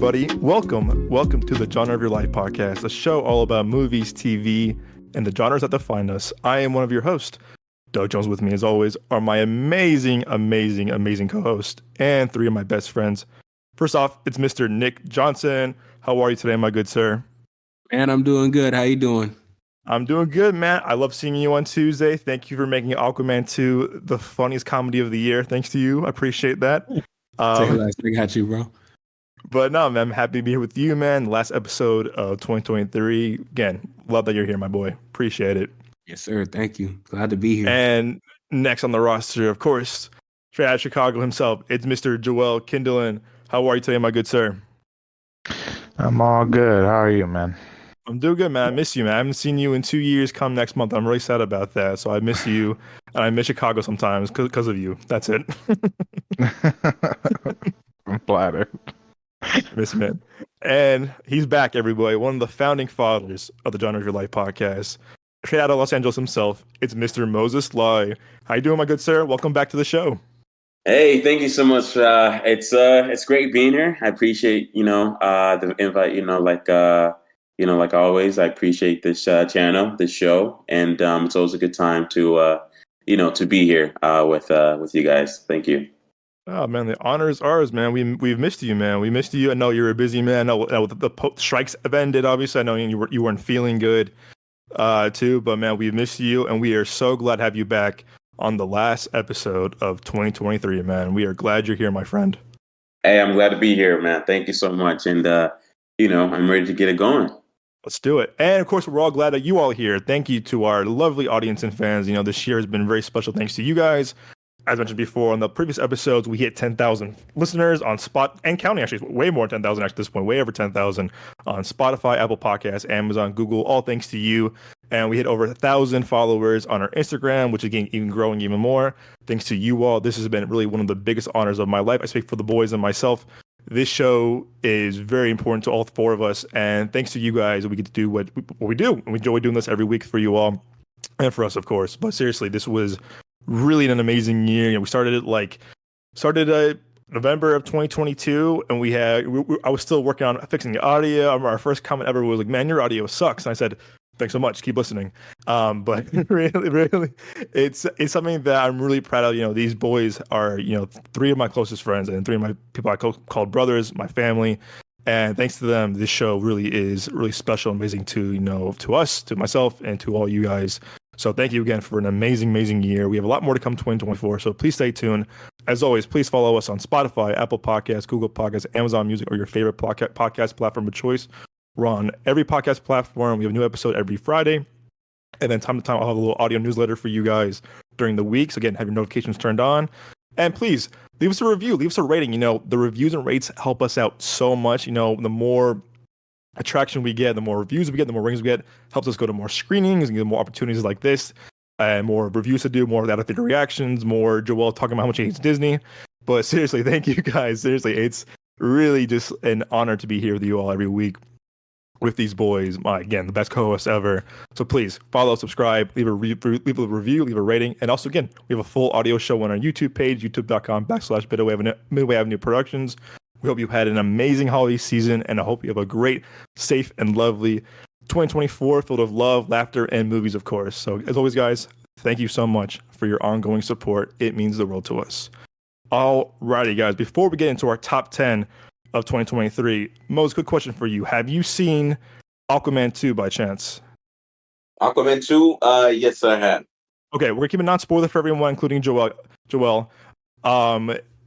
everybody. Welcome to the Genre of Your Life podcast, a show all about movies, TV, and the genres that define us. I am one of your hosts. Doug Jones with me, as always, are my amazing co-host and three of my best friends. First off, it's Mr. Nick Johnson. How are you today, my good sir? Man, I'm doing good. How you doing? I'm doing good, man. I love seeing you on Tuesday. Thank you for making Aquaman 2 the funniest comedy of the year. Thanks to you. I appreciate that. Say last thing at you, bro. But no, man, I'm happy to be here with you, man. Last episode of 2023. Again, love that you're here, my boy. Appreciate it. Yes, sir. Thank you. Glad to be here. And next on the roster, of course, straight out of Chicago himself, it's Mr. Joel Kindlen. How are you today, my good sir? I'm all good. How are you, man? I'm doing good, man. I miss you, man. I haven't seen you in 2 years. Come next month. I'm really sad about that. So I miss you, and I miss Chicago sometimes because of you. That's it. I'm flattered. Miss man. And he's back, everybody. One of the founding fathers of the Genre of Your Life podcast. Straight out of Los Angeles himself, it's Mr. Moses Lai. How you doing, my good sir? Welcome back to the show. Hey, thank you so much. It's great being here. I appreciate the invite. Like always, I appreciate this channel, this show, and it's always a good time to be here with you guys. Thank you. Oh man, the honor is ours, man. We've missed you, man. We missed you. I know you're a busy man. I know the strikes have ended. Obviously, I know you weren't feeling good, too. But man, we missed you, and we are so glad to have you back on the last episode of 2023, man. We are glad you're here, my friend. Hey, I'm glad to be here, man. Thank you so much, and I'm ready to get it going. Let's do it. And of course, we're all glad that you all are here. Thank you to our lovely audience and fans. This year has been very special thanks to you guys. As mentioned before, on the previous episodes, we hit 10,000 listeners on Spot and counting. Actually, way more than 10,000 at this point, way over 10,000 on Spotify, Apple Podcasts, Amazon, Google, all thanks to you. And we hit over 1,000 followers on our Instagram, which is even growing even more. Thanks to you all. This has been really one of the biggest honors of my life. I speak for the boys and myself. This show is very important to all four of us. And thanks to you guys, we get to do what we do. And we enjoy doing this every week for you all and for us, of course. But seriously, this was really an amazing year. We started November of 2022, and I was still working on fixing the audio. Our first comment ever was like, "Man, your audio sucks." And I said, "Thanks so much. Keep listening." But really, it's something that I'm really proud of. These boys are three of my closest friends and three of my people I call brothers, my family. And thanks to them, this show really is really special, amazing to us, to myself, and to all you guys. So thank you again for an amazing year. We have a lot more to come 2024, so please stay tuned. As always, please follow us on Spotify, Apple Podcasts, Google Podcasts, Amazon Music, or your favorite podcast platform of choice. We're on every podcast platform. We have a new episode every Friday. And then time to time, I'll have a little audio newsletter for you guys during the week. So again, have your notifications turned on. And please, leave us a review, leave us a rating. The reviews and rates help us out so much. The more attraction we get, the more reviews we get, the more rings we get, helps us go to more screenings and get more opportunities like this, and more reviews to do, more out of theater reactions, more Joel talking about how much he hates Disney. But seriously, thank you guys. Seriously, it's really just an honor to be here with you all every week with these boys. Again, the best co-hosts ever. So please follow, subscribe, leave a review, leave a rating. And also, again, we have a full audio show on our YouTube page, youtube.com/Midway Avenue Productions. We hope you had an amazing holiday season, and I hope you have a great, safe, and lovely 2024 filled with love, laughter, and movies, of course. So, as always, guys, thank you so much for your ongoing support. It means the world to us. Alrighty, guys, before we get into our top 10 of 2023, Mose, good question for you. Have you seen Aquaman 2 by chance? Aquaman 2, yes, I have. Okay, we're going to keep it non-spoiler for everyone, including Joel.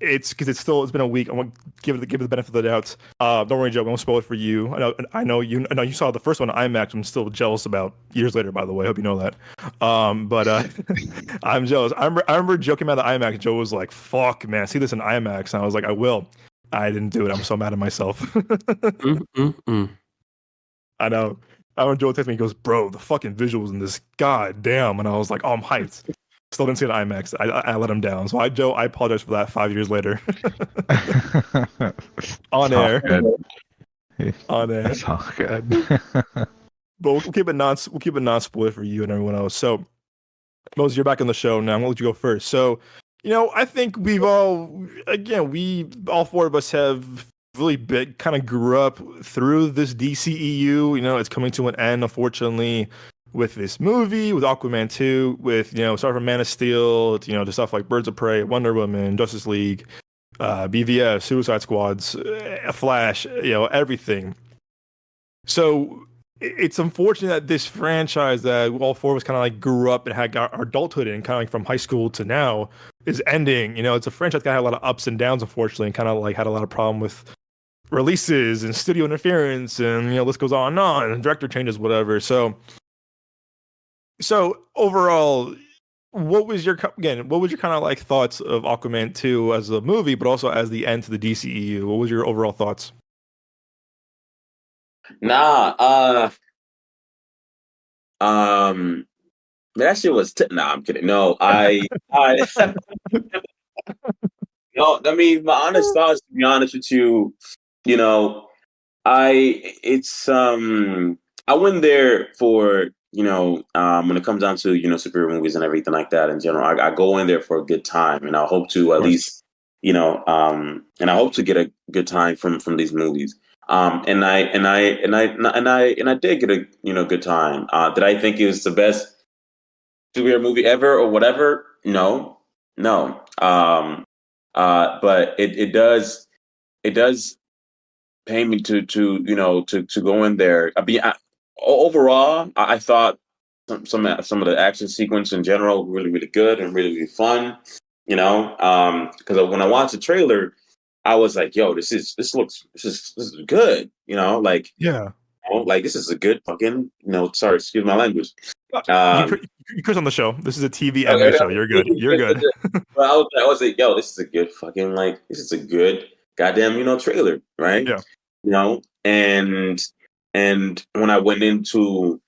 It's been a week. I want to give it the benefit of the doubt. Don't worry, Joe. We won't spoil it for you. I know you saw the first one on IMAX. I'm still jealous about years later, by the way. I hope you know that. But I'm jealous. I remember joking about the IMAX. Joe was like, "Fuck, man, see this in IMAX." And I was like, "I will." I didn't do it. I'm so mad at myself. I know. When Joe texted me, he goes, "Bro, the fucking visuals in this, god damn." And I was like, "Oh, I'm hyped." Still didn't see an IMAX. I let him down. So Joe, I apologize for that 5 years later. On air. On air. That's all good. But we'll keep it non-spoiler for you and everyone else. So, Moses, you're back on the show now. I'm gonna let you go first. So, I think we all four of us have really big, kind of grew up through this DCEU. You know, it's coming to an end, unfortunately, with this movie, with Aquaman 2, with, you know, starting from Man of Steel, you know, to stuff like Birds of Prey, Wonder Woman, Justice League, BVS, Suicide Squads, Flash, you know, everything. So it's unfortunate that this franchise that all four of us kind of like grew up and had our adulthood in, kind of like from high school to now, is ending. You know, it's a franchise that had a lot of ups and downs, unfortunately, and kind of like had a lot of problem with releases and studio interference, and, you know, this goes on, and director changes, whatever. So overall, what was your kind of like thoughts of Aquaman 2 as a movie, but also as the end to the DCEU? What was your overall thoughts? That shit was nah, I'm kidding. No, no, I mean, my honest thoughts, to be honest with you, you know, I went there for, you know, when it comes down to, you know, superhero movies and everything like that in general, I go in there for a good time, and I hope to at least, you know, and I hope to get a good time from these movies. And I did get a, you know, good time. Did I think it was the best superhero movie ever or whatever? No. But it does pay me to you know to go in there. Overall, I thought some of the action sequence in general really good and really fun. You know, because when I watched the trailer, I was like, "Yo, this is good." You know, like, Yeah. you know, like, this is a good fucking, you know. Sorry, excuse my language. You curse on the show. This is a TV anime show. You're good. You're good. But I was like, "Yo, this is a good fucking, like, this is a good goddamn, you know, trailer, right?" Yeah. You know, and when I went into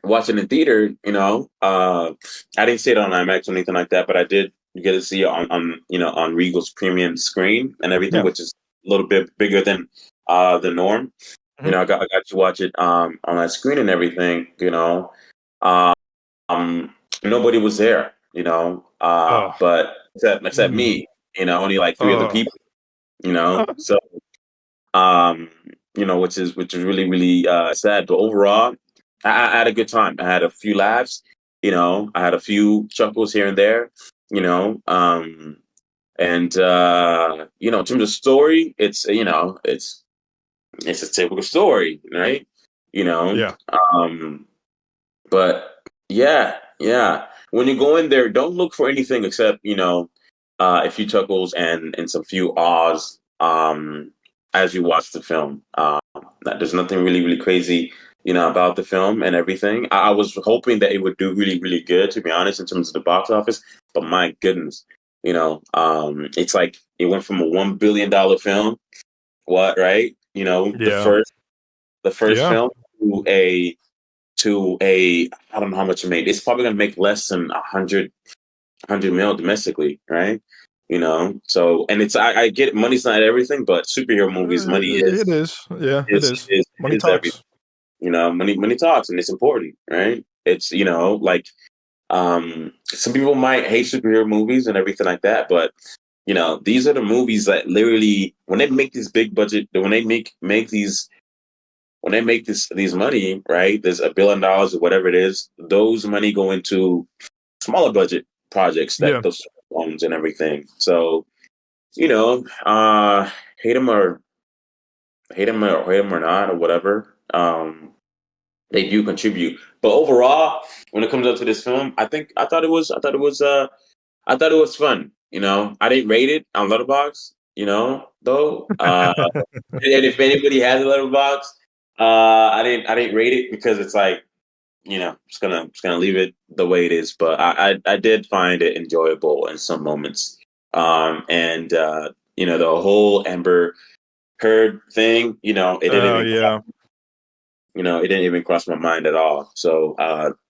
watching in theater, you know, I didn't see it on IMAX or anything like that, but I did get to see it on you know, on Regal's premium screen and everything, Yeah. which is a little bit bigger than the norm. Mhm. You know, I got to watch it on that screen and everything. You know, nobody was there. You know, but except me. You know, only like three other people. You know, so you know, which is really sad. But overall, I had a good time. I had a few laughs. You know, I had a few chuckles here and there. You know, and you know, in terms of story, it's, you know, it's a typical story, right? You know, Yeah. but yeah. When you go in there, don't look for anything except, you know, a few chuckles and some few ahs as you watch the film. There's nothing really crazy, you know, about the film and everything. I was hoping that it would do really good, to be honest, in terms of the box office. But my goodness, you know, it's like it went from a $1 billion film, what, right? You know, Yeah. the first Yeah. film to a I don't know how much it made. It's probably gonna make less than 100 mil domestically, right? You know, so, and it's, I get it, money's not everything, but superhero movies, money It is. Yeah, it is. Money is everything. talks. You know, money talks, and it's important, right? It's, you know, like, some people might hate superhero movies and everything like that, but, you know, these are the movies that literally, when they make these big budget, when they make these, when they make these money, right? There's $1 billion or whatever it is. Those money go into smaller budget projects that Yeah. those ones and everything. So, you know, hate them or hate them or not or whatever. They do contribute, but overall, when it comes up to this film, I thought it was fun. You know, I didn't rate it on Letterboxd. You know, though. And if anybody has a Letterboxd, I didn't rate it because it's like, you know, just gonna leave it the way it is. But I did find it enjoyable in some moments. And you know, the whole Amber Heard thing, you know, it didn't Oh, even yeah. you know, it didn't even cross my mind at all. So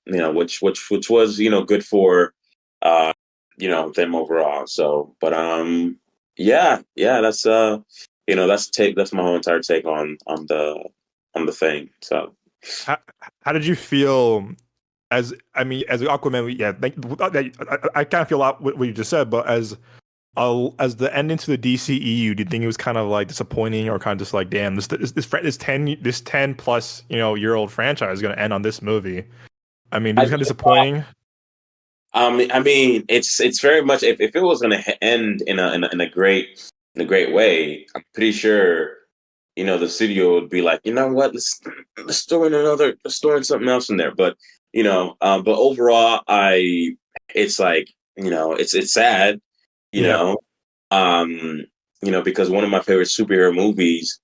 you know, which was, you know, good for you know, them overall. So, but yeah, that's you know, that's my whole entire take on the thing. So How did you feel as, I mean, as Aquaman? Yeah, I kind of feel a lot what you just said, but as as the ending to the DCEU, do you think it was kind of like disappointing, or kind of just like, damn, this 10 plus year old franchise is going to end on this movie? I mean, it was kind of disappointing. I mean, it's very much if it was going to end in a great way, I'm pretty sure the studio would be like, you know what, let's throw in something else in there. But but overall, it's like it's sad, you know, because one of my favorite superhero movies,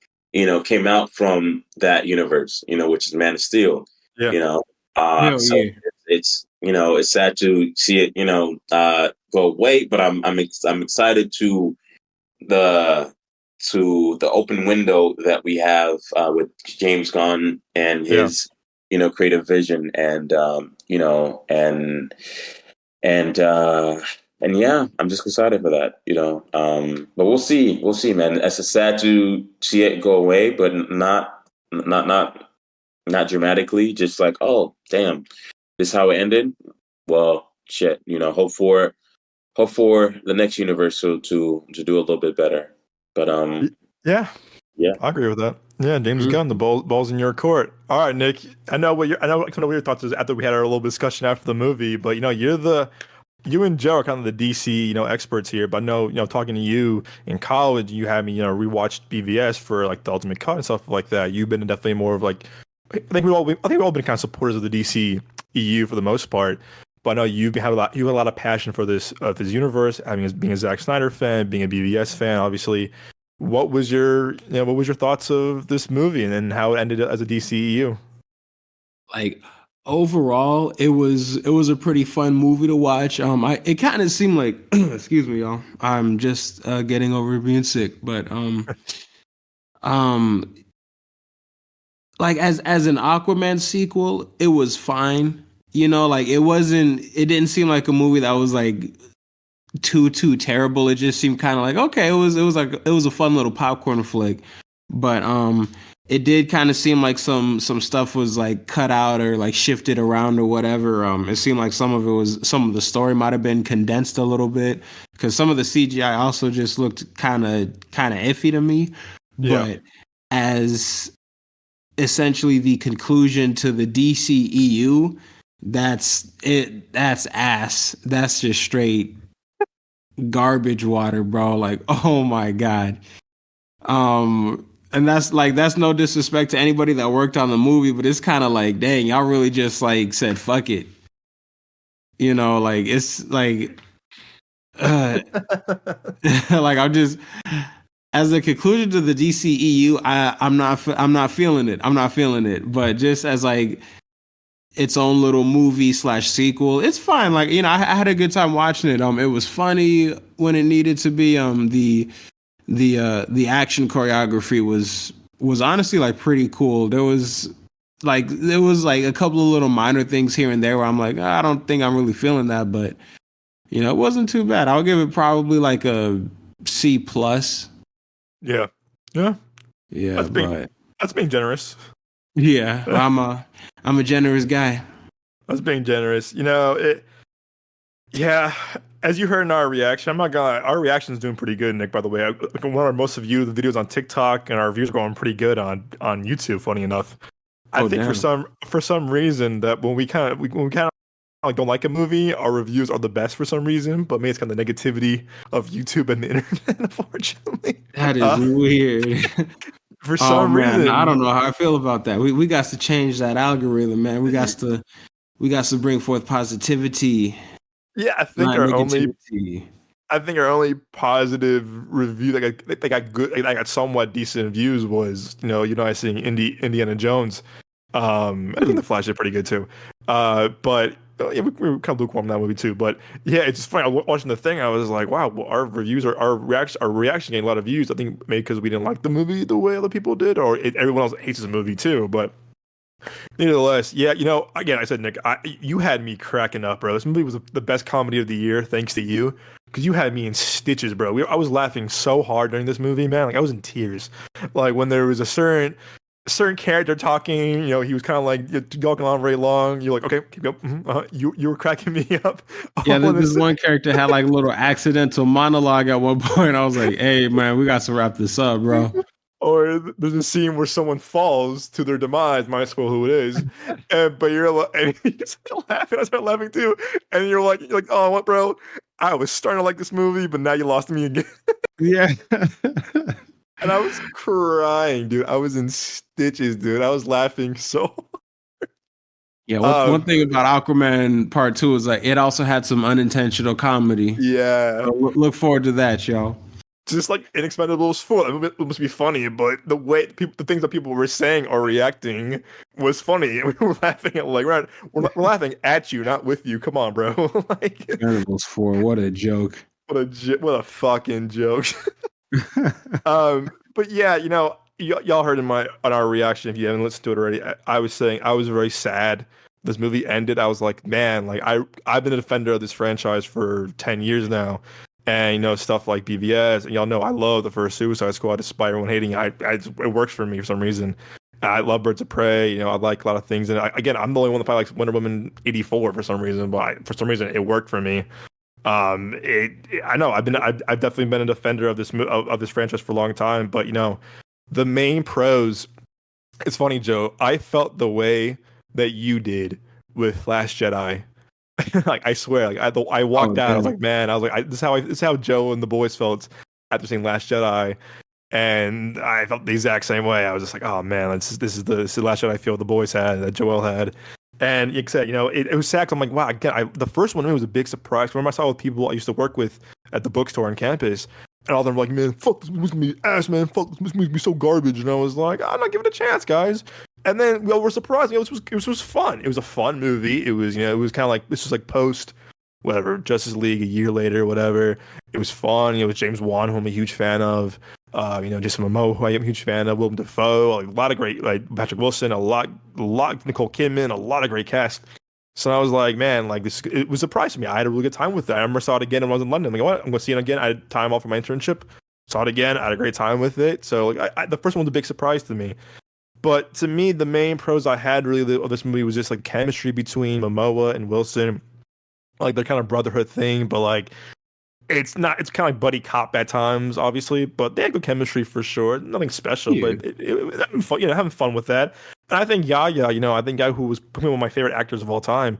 came out from that universe, which is Man of Steel, Yeah. So it's sad to see it, go away, but I'm excited to the open window that we have with James Gunn and his creative vision, and and yeah, I'm just excited for that, but we'll see, man. It's sad to see it go away, but not dramatically, just like, oh damn, this is how it ended. Well, shit, hope for the next universe to do a little bit better. But yeah, I agree with that. Yeah, James Gunn, the ball's in your court. All right, Nick. I know what your thoughts is after we had our little discussion after the movie, but you and Joe are kind of the DC experts here. But I know talking to you in college, you had me rewatched BVS for like the Ultimate Cut and stuff like that. You've been definitely more of like, I think we've all been kind of supporters of the DC EU for the most part. But I know you have a lot of passion for this universe, being a Zack Snyder fan, being a BVS fan, obviously. What was your thoughts of this movie and then how it ended as a DCEU? Like overall, it was a pretty fun movie to watch. It kind of seemed like excuse me, y'all. I'm just getting over being sick, but like as an Aquaman sequel, it was fine. Like it didn't seem like a movie that was like too terrible. It just seemed kind of like, okay, it was a fun little popcorn flick. But it did kind of seem like some stuff was like cut out or like shifted around or whatever. It seemed like some of the story might have been condensed a little bit, because some of the CGI also just looked kind of iffy to me. Yeah. But as essentially the conclusion to the DCEU, that's it. That's ass. That's just straight garbage water, bro. Like, oh my God. And that's no disrespect to anybody that worked on the movie, but it's kind of like, dang, y'all really just like said fuck it. Like it's like like I'm just, as a conclusion to the DCEU, I'm not feeling it. I'm not feeling it. But just as like its own little movie / sequel, it's fine. Like, I had a good time watching it. It was funny when it needed to be. The action choreography was honestly like pretty cool. There was like a couple of little minor things here and there where I'm like, I don't think I'm really feeling that, but it wasn't too bad. I'll give it probably like a C+. Yeah. That's being generous. Yeah, I'm a generous guy. That's being generous. Yeah, as you heard in our reaction, I'm not gonna lie, our reaction is doing pretty good, Nick, by the way. One of our most viewed videos on TikTok, and our views are going pretty good on YouTube, funny enough. I think for some reason that when we kind of like don't like a movie, our reviews are the best for some reason, but maybe it's kind of the negativity of YouTube and the internet, unfortunately. That is weird. For some reason. I don't know how I feel about that. We got to change that algorithm, man. We got to bring forth positivity. Yeah, I think our only positive review that got good, that got somewhat decent views was I seeing Indiana Jones. I think The Flash did pretty good too. But yeah, we were kind of lukewarm in that movie too. But yeah, it's just funny. I was watching the thing. I was like, wow, well, our reviews our reaction gained a lot of views. I think maybe because we didn't like the movie the way other people did, or everyone else hates the movie too. But nevertheless, yeah, again, I said, Nick, you had me cracking up, bro. This movie was the best comedy of the year, thanks to you, because you had me in stitches, bro. I was laughing so hard during this movie, man. Like, I was in tears. Like, when there was a certain certain character talking, he was kind of like talking on very long. You're like, okay, keep up. You were cracking me up. Yeah, this one character had like a little accidental monologue at one point. I was like, hey man, we got to wrap this up, bro. Or there's a scene where someone falls to their demise. Might spoil who it is, but you're like, and you start laughing. I start laughing too, and you're like, oh, what, bro? I was starting to like this movie, but now you lost me again. Yeah. And I was crying, dude. I was in stitches, dude. I was laughing so hard. Yeah, one thing about Aquaman Part 2 is like it also had some unintentional comedy. Yeah. So look forward to that, y'all. Just like Inexpendables 4. It must be funny, but the way the things that people were saying or reacting was funny. We were laughing at we're laughing at you, not with you. Come on, bro. Like Inexpendables 4, what a joke. What a fucking joke. But yeah, y'all heard on our reaction. If you haven't listened to it already, I was saying I was very sad this movie ended. I was like, man, like I've been a defender of this franchise for 10 years now, and stuff like BVS, and y'all know I love the first Suicide Squad despite everyone hating it. It works for me for some reason. I love Birds of Prey. I like a lot of things, and again, I'm the only one that probably likes Wonder Woman 84 for some reason, but for some reason it worked for me. I know I've definitely been a defender of this franchise for a long time, but the main pros. It's funny, Joe. I felt the way that you did with Last Jedi. Like I swear, like I walked out. I was like, man, this is how Joe and the boys felt after seeing Last Jedi, and I felt the exact same way. I was just like, oh man, this is the Last Jedi I feel the boys had, that Joel had. And like I said, it was sad. I'm like, wow, again, the first one was a big surprise. Remember, I saw with people I used to work with at the bookstore on campus, and all of them were like, man, fuck, this movie's gonna be ass, man. Fuck, this movie's gonna be so garbage. And I was like, I'm not giving it a chance, guys. And then we all were surprised. It was fun. It was a fun movie. It was, it was kind of like, this was like post, whatever, Justice League a year later, whatever. It was fun. It was James Wan, who I'm a huge fan of. Jason Momoa, who I am a huge fan of, Willem Dafoe, a lot of great, like Patrick Wilson, a lot, Nicole Kidman, a lot of great cast. So I was like, man, like this, it was a surprise to me. I had a really good time with it. I remember saw it again when I was in London. Like, what? I'm gonna see it again. I had time off for my internship. Saw it again. I had a great time with it. So like, the first one was a big surprise to me. But to me, the main pros I had really of this movie was just like chemistry between Momoa and Wilson, like their kind of brotherhood thing. But like, it's kind of like buddy cop at times, obviously, but they had good chemistry for sure. Nothing special, but having fun, having fun with that. And I think Yaya, I think Yaya, who was probably one of my favorite actors of all time,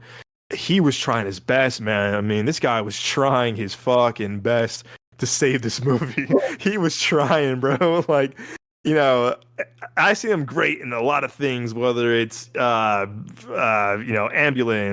he was trying his best, man. I mean, this guy was trying his fucking best to save this movie. He was trying, bro. Like, I see him great in a lot of things, whether it's Ambulance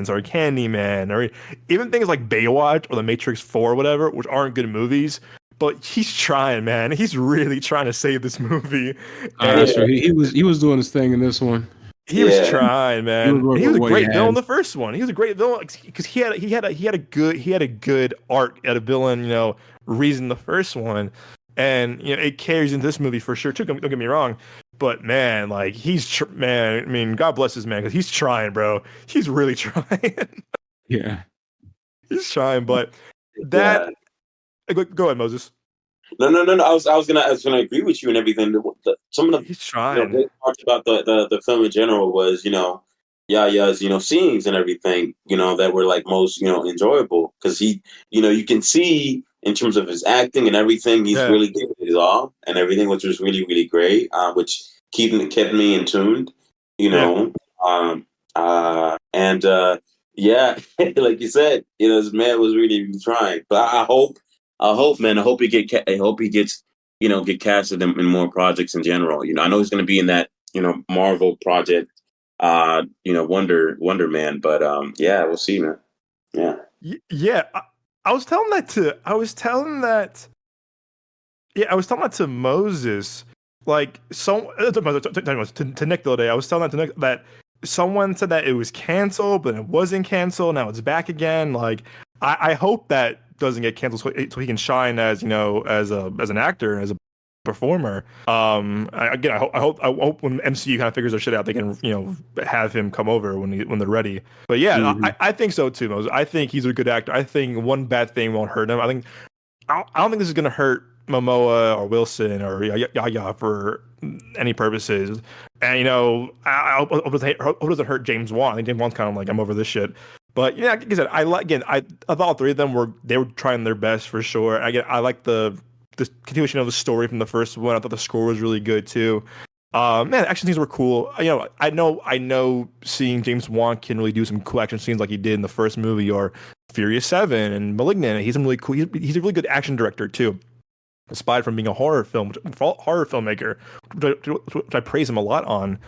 or Candyman or even things like Baywatch or The Matrix 4 or whatever, which aren't good movies. But he's trying, man. He's really trying to save this movie. That's right. He was doing his thing in this one. He was trying, man. He was a great villain in the first one. He was a great villain because he had a good arc at a villain, reason the first one. And it carries into this movie for sure too. Don't get me wrong, but man, like man. I mean, God bless this man because he's trying, bro. He's really trying. Yeah, he's trying. But that, go ahead, Moses. No. I was gonna agree with you and everything. Some of the he's trying. Great parts about the film in general was Yaya's scenes and everything that were like most enjoyable because he you can see. In terms of his acting and everything, he's really giving it all and everything, which was really, really great, which kept me in tuned, like you said, this man was really, really trying. But I hope, man, I hope he gets, get casted in more projects in general. I know he's going to be in that, Marvel project, Wonder Man, but we'll see, man. Yeah. Yeah. I was telling that to Moses, like to Nick the other day. I was telling that to Nick that someone said that it was canceled, but it wasn't canceled. Now it's back again. Like I hope that doesn't get canceled so he can shine as as an actor and as a performer. I hope when MCU kind of figures their shit out, they can have him come over when they're ready. But yeah, I think so too, Moses. I think he's a good actor. I think one bad thing won't hurt him. I don't think this is gonna hurt Momoa or Wilson or Yaya for any purposes. And I hope it doesn't hurt James Wan. I think James Wan's kind of like, I'm over this shit. But yeah, like I said, I thought all three of them were trying their best for sure. I like the continuation of the story from the first one. I thought the score was really good too. Man, action scenes were cool. I know seeing James Wan can really do some cool action scenes like he did in the first movie or Furious 7 and Malignant. He's really cool. He's a really good action director too. Aside from being a horror filmmaker, which I praise him a lot on.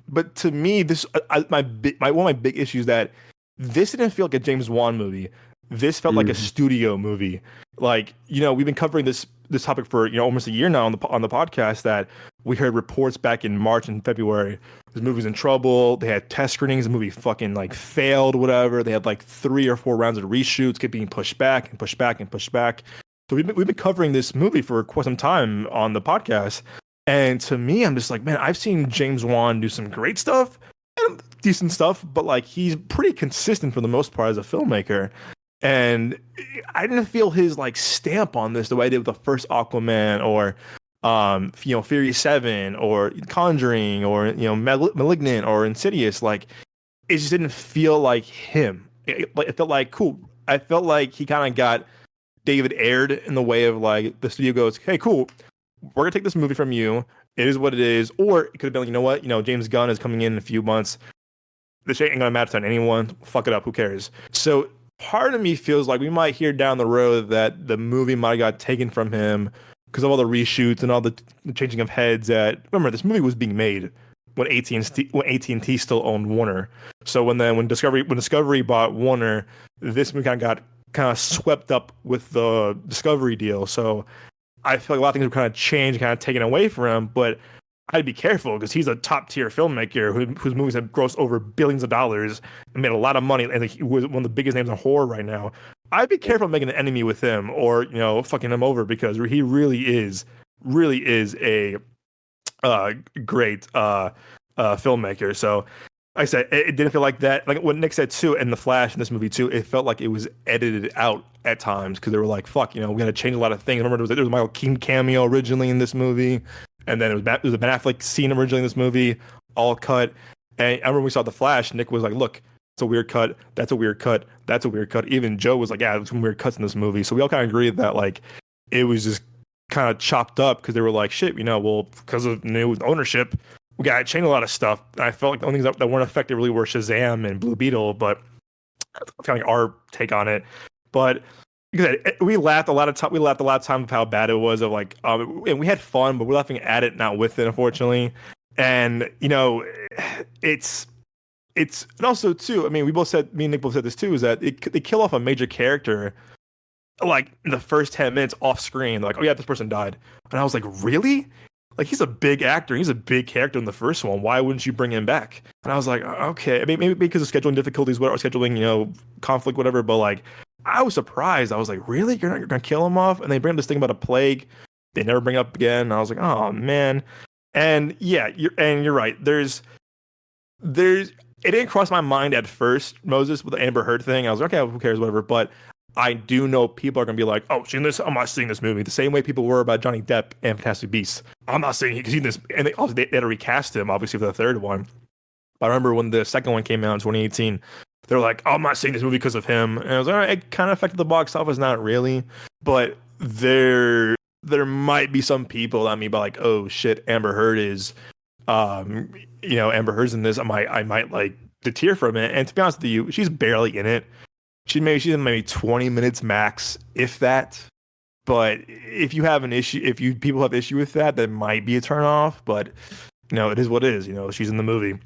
But to me, this one of my big issues that this didn't feel like a James Wan movie. This felt like a studio movie. Like, we've been covering this topic for almost a year now on the podcast. That we heard reports back in March and February. This movie's in trouble. They had test screenings. The movie fucking like failed, whatever. They had like 3 or 4 rounds of reshoots, kept being pushed back and pushed back and pushed back. So we've been covering this movie for quite some time on the podcast. And to me, I'm just like, man, I've seen James Wan do some great stuff and decent stuff, but like he's pretty consistent for the most part as a filmmaker. And I didn't feel his like stamp on this the way I did with the first Aquaman or Furious 7 or Conjuring or Malignant or Insidious. Like it just didn't feel like him. It felt like cool. I felt like he kind of got David aired in the way of like the studio goes, hey, cool, we're gonna take this movie from you. It is what it is. Or it could have been like, you know what, James Gunn is coming in a few months. This ain't gonna matter to anyone. Fuck it up. Who cares? So part of me feels like we might hear down the road that the movie might have got taken from him because of all the reshoots and all the changing of heads. Remember, this movie was being made when AT&T still owned Warner. So when Discovery bought Warner, this movie got swept up with the Discovery deal. So I feel like a lot of things were kind of changed, kind of taken away from him. But I'd be careful because he's a top tier filmmaker whose movies have grossed over billions of dollars and made a lot of money, and he was one of the biggest names in horror right now. I'd be careful making an enemy with him or fucking him over because he really is a great filmmaker. So like I said, it didn't feel like that. Like what Nick said too, in The Flash in this movie too, it felt like it was edited out at times because they were like, "Fuck, we got to change a lot of things." Remember, there was a Michael Keaton cameo originally in this movie, and then it was a Ben Affleck scene originally in this movie, all cut. And I remember when we saw The Flash, Nick was like, "Look, it's a weird cut. That's a weird cut. That's a weird cut." Even Joe was like, "Yeah, there's some weird cuts in this movie." So we all kind of agreed that like it was just kind of chopped up because they were like, "Shit, well, because of new ownership, we got to change a lot of stuff." And I felt like the only things that weren't affected really were Shazam and Blue Beetle, but that's kind of like our take on it. But because we laughed a lot of time. We laughed a lot of time of how bad it was. Of like, and we had fun, but we're laughing at it, not with it, unfortunately. And it's and also too. I mean, me and Nick both said this too. Is that they kill off a major character like in the first 10 minutes off screen. They're like, oh yeah, this person died, and I was like, really? Like, he's a big actor. He's a big character in the first one. Why wouldn't you bring him back? And I was like, okay, maybe because of scheduling difficulties, or scheduling, conflict, whatever. But like, I was surprised. I was like, really? You're gonna kill him off? And they bring up this thing about a plague. They never bring it up again. And I was like, oh man. And yeah, you're right. It didn't cross my mind at first, Moses, with the Amber Heard thing. I was like, okay, who cares, whatever. But I do know people are going to be like, oh, seen this? I'm not seeing this movie. The same way people were about Johnny Depp and Fantastic Beasts. I'm not seeing this. And they had to recast him, obviously, for the third one. But I remember when the second one came out in 2018, they were like, oh, I'm not seeing this movie because of him. And I was like, all right, it kind of affected the box office, not really. But there might be some people that may be like, oh, shit, Amber Heard is, Amber Heard's in this. I might like deter from it. And to be honest with you, she's barely in it. She's in maybe 20 minutes max, if that. But if you have an issue, people have issue with that might be a turn off. But it is what it is. She's in the movie.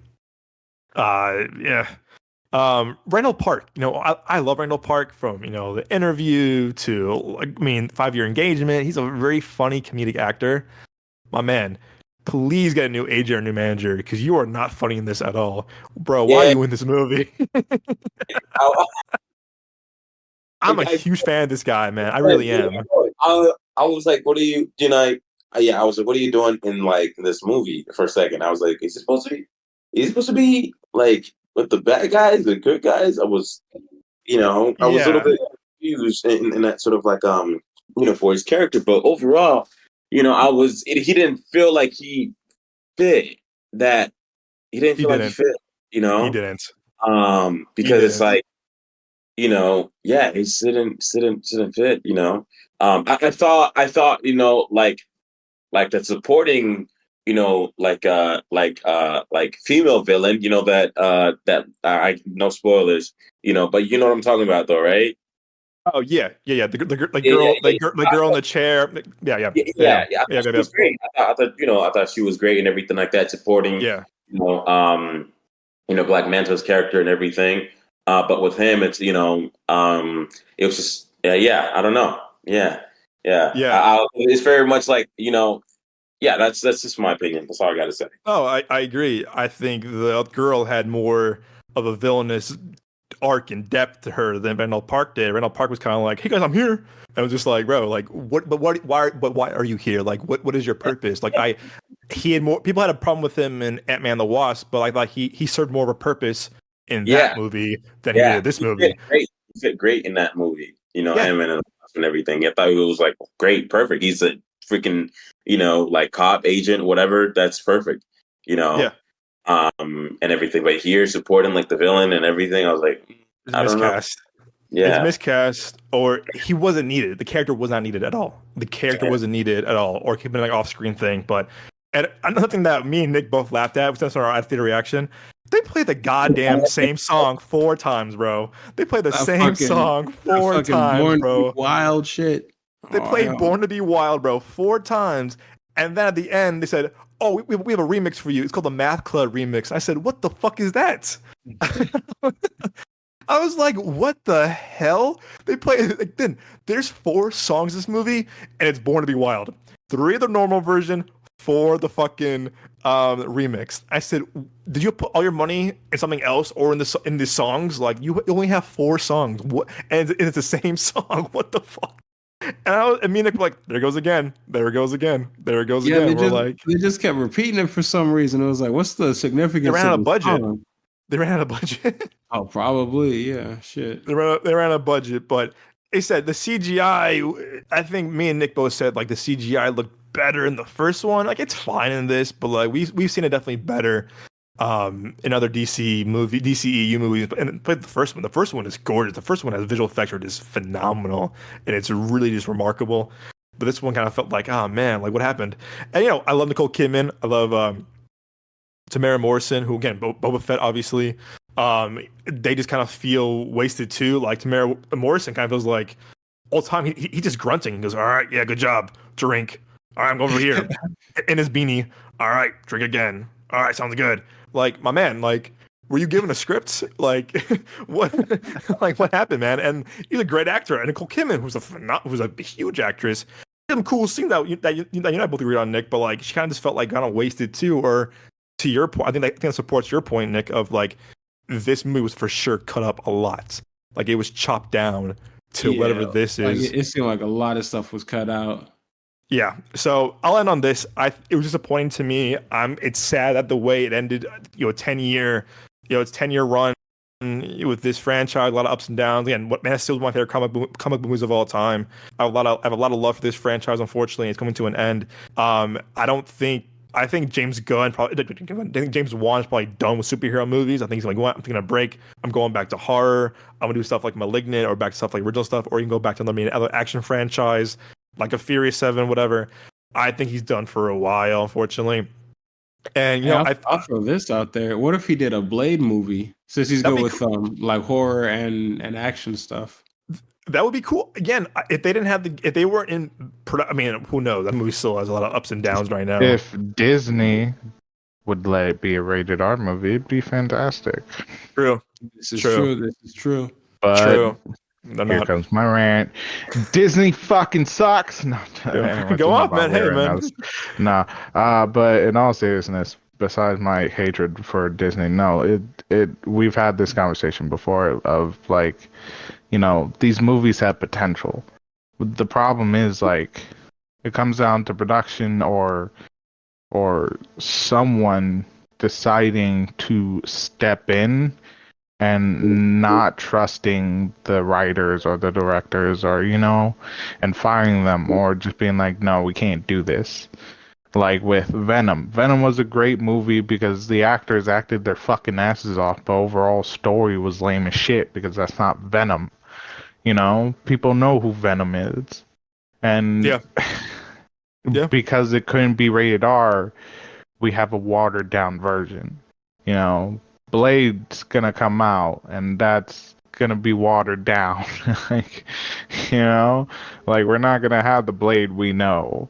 Yeah. Randall Park. I love Randall Park from The Interview to 5 Year Engagement. He's a very funny comedic actor. My man, please get a new agent or new manager because you are not funny in this at all, bro. Why are you in this movie? I'm a huge fan of this guy, man. I really am. I was like, what are you, I was like, what are you doing in like this movie for a second? I was like, is he supposed to be like with the bad guys, the good guys? I was, I was a little bit confused in that sort of like, for his character. But overall, he didn't feel like he fit that. He didn't He feel like he didn't. fit, He didn't. because it's didn't. like, yeah, he didn't fit, I thought, like the supporting, like female villain, I no spoilers, but you know what I'm talking about though, right? Oh yeah. The Yeah, yeah, girl, yeah. the girl in the chair. Yeah. I thought she was great. I thought she was great and everything like that, supporting, Yeah. you know, um, Black Manta's character and everything. But with him, it's it was just I don't know, Yeah. it's very much like that's just my opinion. That's all I got to say. Oh, I agree. I think the girl had more of a villainous arc and depth to her than Randall Park did. Randall Park was kind of like, "Hey guys, I'm here." I was just like, "Bro, like, what? But what? Why? But why are you here? Like, what is your purpose?" Like, he had more. People had a problem with him in Ant-Man and the Wasp, but like he served more of a purpose in that Yeah, movie than he did yeah, in this he movie. fit great. He fit great in that movie. Yeah, Ant-Man and the Wasp and everything. I thought it was like great, perfect. He's a freaking like cop agent, whatever. That's perfect. You know, yeah. and everything. But here, supporting like the villain and everything, I was like, It's I don't know. miscast. It's Yeah, miscast, or he wasn't needed. The character was not needed at all. The character yeah, wasn't needed at all, or it could have been like off-screen thing. But and another thing that me and Nick both laughed at, was our theater reaction. They played the goddamn same song 4 times, bro. They played the same song that four fucking times, Born to Be bro. Wild shit. They Oh, played hell. "Born to Be Wild," bro, 4 times, and then at the end they said, "Oh, we have a remix for you. It's called the Math Club remix." I said, "What the fuck is that?" I was like, "What the hell?" They play like then. There's 4 songs in this movie, and it's "Born to Be Wild." 3 of the normal version, 4 the fucking remix. I said, "Did you put all your money in something else or in the songs? Like you only have 4 songs, what? And it's the same song. What the fuck?" And me and Nick were like, "There goes again. There it goes again. There it goes Yeah, again." We're like, they just kept repeating it for some reason. It was like, what's the they significance ran out of of the budget. song? They ran out of budget. Oh, probably, yeah, shit. They ran out of budget, but they said the CGI. I think me and Nick both said like the CGI looked better in the first one. Like it's fine in this, but like we've seen it definitely better in other DCEU movies. But the first one is gorgeous. The first one has visual effects are just phenomenal, and it's really just remarkable. But this one kind of felt like, oh man, like what happened? And I love Nicole Kidman. I love Tamara Morrison, who again, Boba Fett, obviously. They just kind of feel wasted too. Like Tamara Morrison kind of feels like all the time he just grunting. He goes, "All right, yeah, good job. Drink. All right, I'm going over here." In his beanie. "All right, drink again. All right, sounds good." Like my man, like were you given a script? Like what? Like what happened, man? And he's a great actor. And Nicole Kidman, who's a huge actress. Some cool scenes that you and I both agreed on, Nick. But like she kind of just felt like kind of wasted too. Or to your point, I think that supports your point, Nick, of like this movie was for sure cut up a lot. Like it was chopped down to whatever this like is. it seemed like a lot of stuff was cut out. Yeah. So I'll end on this. It was disappointing to me. It's sad that the way it ended. 10-year, it's 10-year run with this franchise. A lot of ups and downs. Again, what Man of Steel is my favorite comic movies of all time. I have a lot of love for this franchise. Unfortunately, it's coming to an end. I think James Gunn probably. I think James Wan is probably done with superhero movies. I think he's like, I'm taking a break. I'm going back to horror. I'm gonna do stuff like *Malignant* or back to stuff like original stuff, or you can go back to another action franchise like a Furious 7, whatever. I think he's done for a while, unfortunately. And I'll throw this out there. What if he did a Blade movie? Since he's good with like horror and action stuff. That would be cool. Again, if they weren't in I mean, who knows? That movie still has a lot of ups and downs right now. If Disney would let it be a rated R movie, it'd be fantastic. True. This is true. But True. Here comes my rant. Disney fucking sucks. No, go off, man. Hey, man. But in all seriousness, besides my hatred for Disney, no, we've had this conversation before of like, these movies have potential. The problem is like, it comes down to production or someone deciding to step in and not trusting the writers or the directors or, and firing them or just being like, no, we can't do this. Like with Venom. Venom was a great movie because the actors acted their fucking asses off. The overall story was lame as shit because that's not Venom. People know who Venom is. And Yeah. because it couldn't be rated R, we have a watered down version. Blade's gonna come out and that's gonna be watered down. like, we're not gonna have the Blade we know.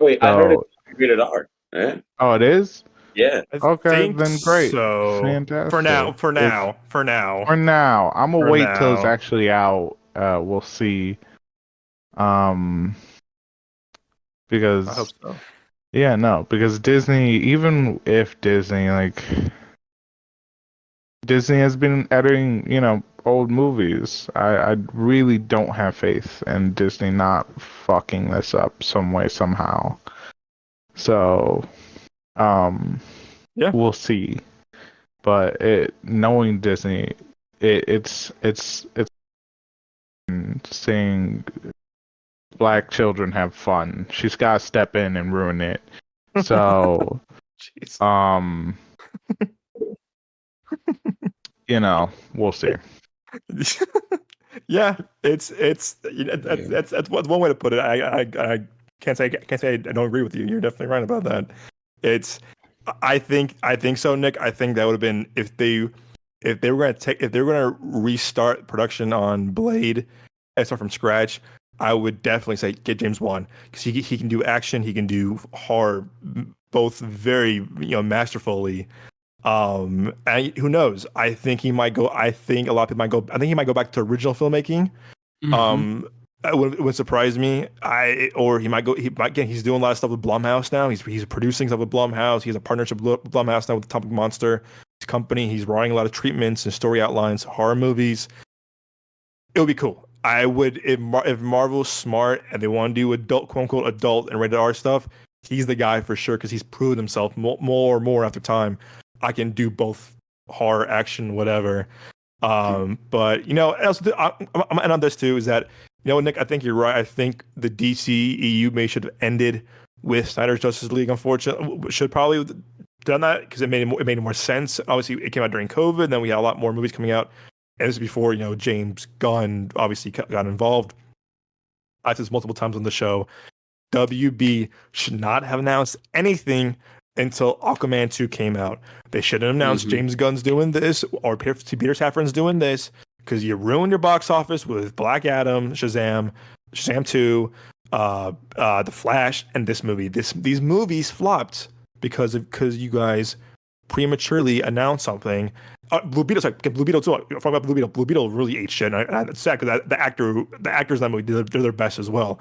Wait, I heard it's rated R. Right? Oh, it is? Yeah. Okay, then great. So Fantastic. for now. For now, I'm gonna wait till it's actually out. We'll see. Because I hope so. Yeah, no, because Disney, even if Disney has been editing, old movies, I really don't have faith in Disney not fucking this up some way, somehow. So, we'll see. But knowing Disney, it's seeing Black children have fun. She's got to step in and ruin it. So, we'll see. Yeah, that's one way to put it. I can't say I don't agree with you. You're definitely right about that. I think so, Nick. I think that would have been if they were gonna restart production on Blade and start from scratch. I would definitely say get James Wan because he can do action, he can do horror, both very masterfully. And who knows? I think he might go. I think a lot of people might go. I think he might go back to original filmmaking. Mm-hmm. It would surprise me. Or he might go. Again, he's doing a lot of stuff with Blumhouse now. He's producing stuff with Blumhouse. He has a partnership with Blumhouse now with Atomic Monster company. He's writing a lot of treatments and story outlines, horror movies. It would be cool. I would if Marvel's smart and they want to do adult, quote unquote, adult and rated R stuff. He's the guy for sure because he's proven himself more and more after time. I can do both horror, action, whatever. But else I'm gonna end on this too is that Nick, I think you're right. I think the DC EU may should have ended with Snyder's Justice League. Unfortunately, should probably have done that because it made more sense. Obviously, it came out during COVID. Then we had a lot more movies coming out. And this is before, James Gunn obviously got involved. I said this multiple times on the show. WB should not have announced anything until Aquaman 2 came out. They shouldn't have announced James Gunn's doing this or Peter Safran's doing this because you ruined your box office with Black Adam, Shazam 2, The Flash, and this movie. These movies flopped because you guys prematurely announced something. Blue Beetle too. I'm talking about Blue Beetle. Blue Beetle really ate shit. And it's sad because the actors in that movie did their best as well.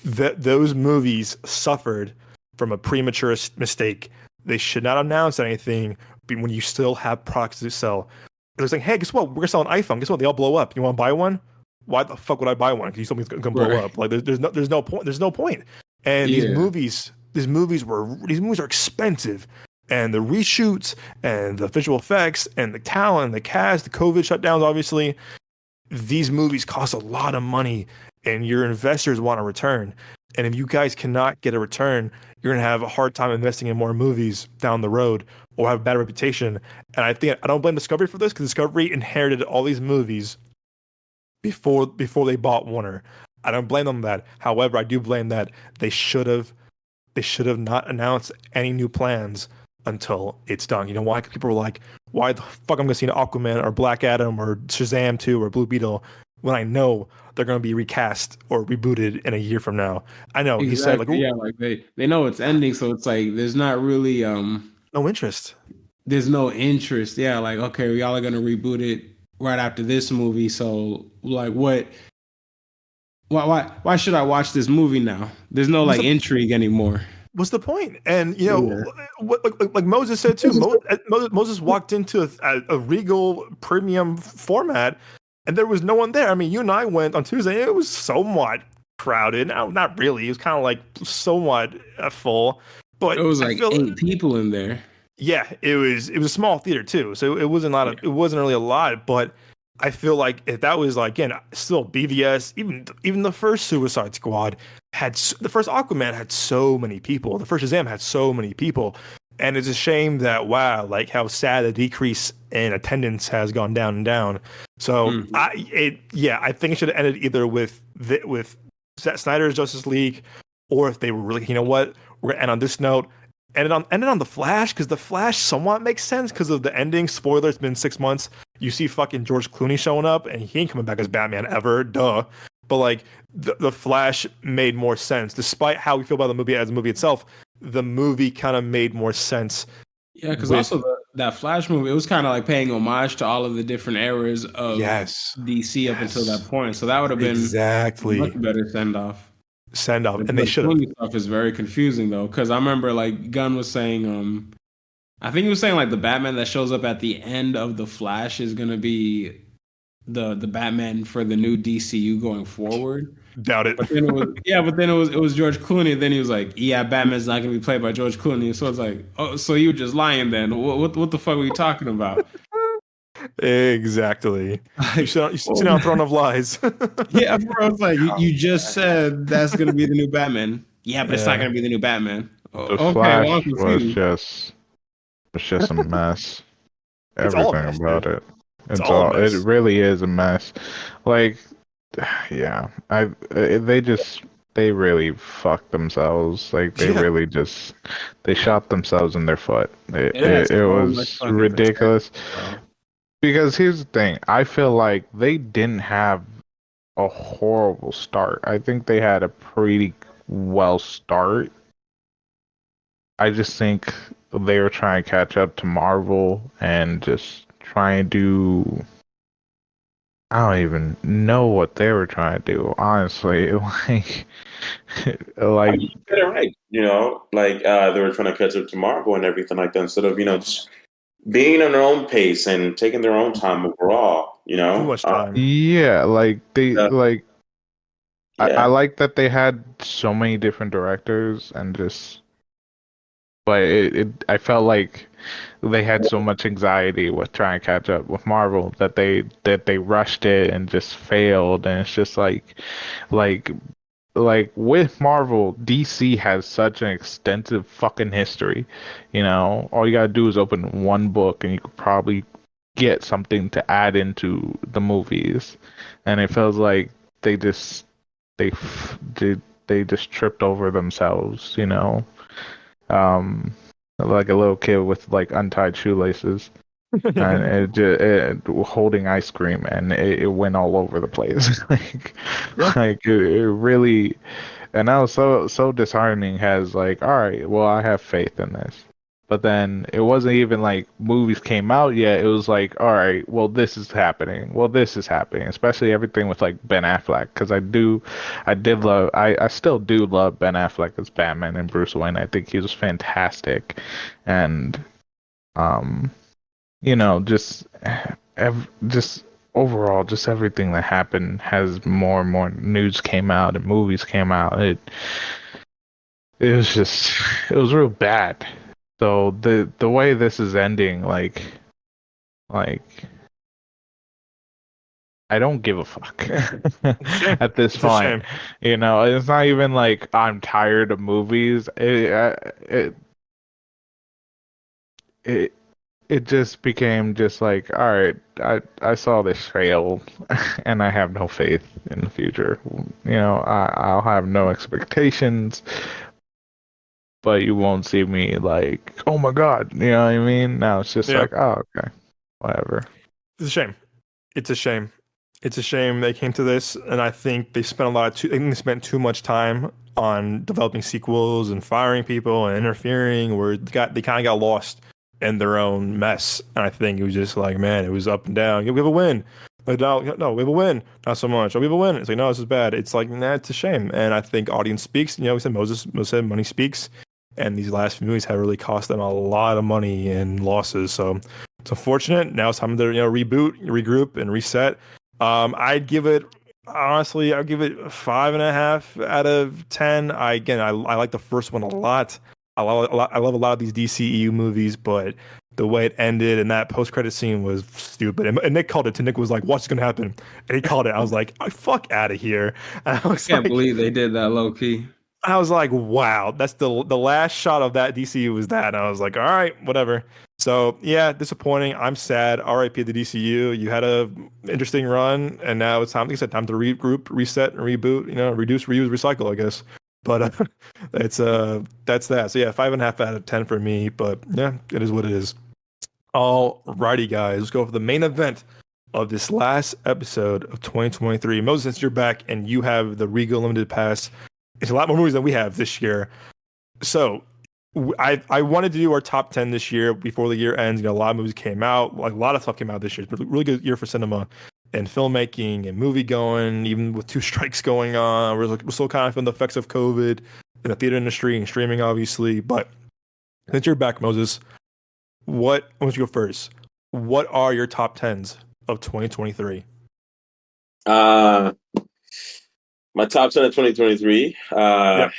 Those movies suffered from a premature mistake. They should not announce anything when you still have products to sell. They're saying, hey, guess what? We're gonna sell an iPhone. Guess what? They all blow up. You want to buy one? Why the fuck would I buy one? Because you told me it's gonna blow up. Like there's no point. There's no point. And these movies are expensive. And the reshoots and the visual effects and the talent, the cast, the COVID shutdowns, obviously, these movies cost a lot of money and your investors want a return. And if you guys cannot get a return, you're going to have a hard time investing in more movies down the road or have a bad reputation. And I don't blame Discovery for this because Discovery inherited all these movies before they bought Warner. I don't blame them that. However, I do blame that they should have not announced any new plans until it's done. You know why? Because people were like, why the fuck I'm going to see an Aquaman or Black Adam or Shazam 2 or Blue Beetle when I know they're going to be recast or rebooted in a year from now. I know. Exactly. He said like, yeah, like they know it's ending, so it's like there's not really no interest. There's no interest. Yeah, like okay, y'all are going to reboot it right after this movie, so like what? Why should I watch this movie now? There's no intrigue anymore. What's the point? And like Moses said too. Moses walked into a Regal premium format, and there was no one there. I mean, you and I went on Tuesday. It was somewhat crowded. Not really. It was kind of like somewhat full. But it was like 8 people in there. Yeah, it was a small theater too, so it wasn't really a lot, but I feel like if that was like again still BVS, even the first Suicide Squad the first Aquaman had so many people, the first Shazam had so many people, and it's a shame that wow, like how sad the decrease in attendance has gone down and down. So Mhm. I think it should have ended either with Zack Snyder's Justice League, or if they were really, you know what, we're gonna end on this note. Ended on the Flash because the Flash somewhat makes sense because of the ending. Spoiler: it's been 6 months. You see fucking George Clooney showing up, and he ain't coming back as Batman ever. Duh. But like the Flash made more sense, despite how we feel about the movie as a movie itself. The movie kind of made more sense Yeah, because with also that Flash movie, it was kind of like paying homage to all of the different eras of yes, DC up until that yes, point. So that would have been a much exactly better send off. send off, The and they George should have. Clooney stuff is very confusing though, because I remember like Gunn was saying, I think he was saying like the Batman that shows up at the end of the Flash is gonna be the Batman for the new DCU going forward. Doubt it. But then it was George Clooney. Then he was like, "Yeah, Batman's not gonna be played by George Clooney." So it's like, "Oh, so you were just lying then? What the fuck were you talking about?" Exactly. Like, You well, sit on a throne of lies. yeah, bro. It's like you just said that's gonna be the new Batman. Yeah, but it's not Yeah. gonna be the new Batman. The Okay, well I'm Flash confused. was just a mess. It's all a Everything mess, about dude. it. It's all a It mess. really is a mess. Like, yeah, they really fucked themselves. Like they Yeah. really just they shot themselves in their foot. It had It so much was fucking potential, ridiculous. bro. Because here's the thing, I feel like they didn't have a horrible start. I think they had a pretty well start. I just think they were trying to catch up to Marvel and just try and do. I don't even know what they were trying to do, honestly. I Like mean, you get it right. Like they were trying to catch up to Marvel and everything like that instead of just being on their own pace and taking their own time overall. Too much time. yeah, like they Uh, like I yeah. like that they had so many different directors and just but I felt like they had so much anxiety with trying to catch up with Marvel that they rushed it and just failed and it's just like with Marvel, DC has such an extensive fucking history. All you gotta do is open one book and you could probably get something to add into the movies. And it feels like they just they f- they just tripped over themselves. Um, like a little kid with like untied shoelaces and holding ice cream and it went all over the place. Yeah. It really and that was so disheartening. Has like, all right, well, I have faith in this, but then it wasn't even like movies came out yet. It was like, all right, well, this is happening. Well, this is happening, especially everything with like Ben Affleck, because I still do love Ben Affleck as Batman and Bruce Wayne. I think he was fantastic, and um, just just overall, just everything that happened has more and more news came out and movies came out. It was just it was real bad. So the way this is ending, like I don't give a fuck It's a shame. at this It's a point. shame. It's not even like I'm tired of movies. It it just became just like, all right, I saw this fail, and I have no faith in the future. I'll have no expectations, but you won't see me like, oh my god, you know what I mean? Now it's just Yeah. like, oh, okay, whatever. It's a shame. It's a shame. It's a shame they came to this, and I think they spent a lot. I think they spent too much time on developing sequels and firing people and interfering, where they kind of got lost in their own mess. And I think it was just like, man, it was up and down. Yeah, we have a win. Like, no, we have a win. Not so much. Oh, we have a win. It's like, no, this is bad. It's like, nah, it's a shame. And I think audience speaks. We said Moses said money speaks, and these last few movies have really cost them a lot of money and losses. So it's unfortunate. Now it's time to reboot, regroup, and reset. I'd give it honestly. I'd give it 5.5 out of 10. I like the first one a lot. I love a lot of these DCEU movies, but the way it ended and that post-credit scene was stupid. And Nick called it. To Nick was like, "What's gonna happen?" And he called it. I was like, "Fuck out of here!" And Can't believe they did that low key. I was like, "Wow, that's the last shot of that DCU was that." And I was like, "All right, whatever." So yeah, disappointing. I'm sad. R.I.P. the DCU. You had a interesting run, and now it's time. Like I said, time to regroup, reset, and reboot. Reduce, reuse, recycle. I guess. But it's that's that. So yeah, 5.5 out of 10 for me. But yeah, it is what it is. All righty, guys. Let's go for the main event of this last episode of 2023. Moses, since you're back and you have the Regal Limited Pass, it's a lot more movies than we have this year. So I wanted to do our top 10 this year before the year ends. A lot of movies came out. Like a lot of stuff came out this year. It's been a really good year for cinema and filmmaking and movie going, even with 2 strikes going on. We're still kind of feeling the effects of COVID in the theater industry and streaming, obviously. But since you're back, Moses, why don't you go first? What are your top 10s of 2023? My top 10 of 2023. Yeah.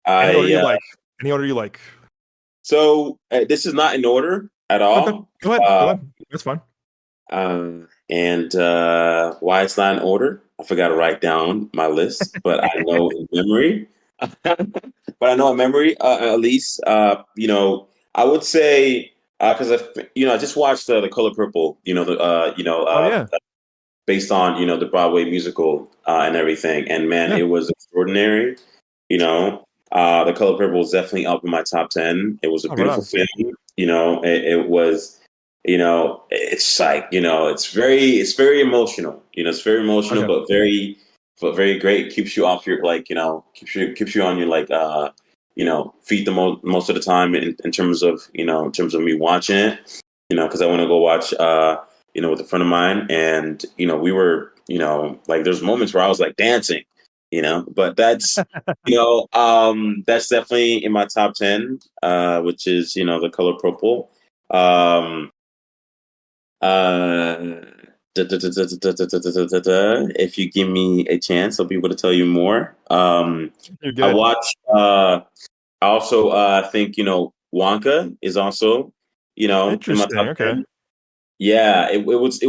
Any order you like. Any order you like. So this is not in order at all. Okay. Go ahead. That's fine. And why it's not in order, I forgot to write down my list, but I know in memory. At least, I would say because I just watched The Color Purple. Based on the Broadway musical and everything, and man, It was extraordinary. The Color Purple was definitely up in my top 10. It was a beautiful film. It was. It's like it's very emotional. It's very emotional, but very great. Keeps you off your keeps you on your feet the most of the time in terms of me watching it. Because I want to go watch with a friend of mine, and we were there's moments where I was like dancing. But that's that's definitely in my top 10, which is The Color Purple. If you give me a chance, I'll be able to tell you more. You're good. I watched. I also think Wonka is also in my top 10. Yeah, it was a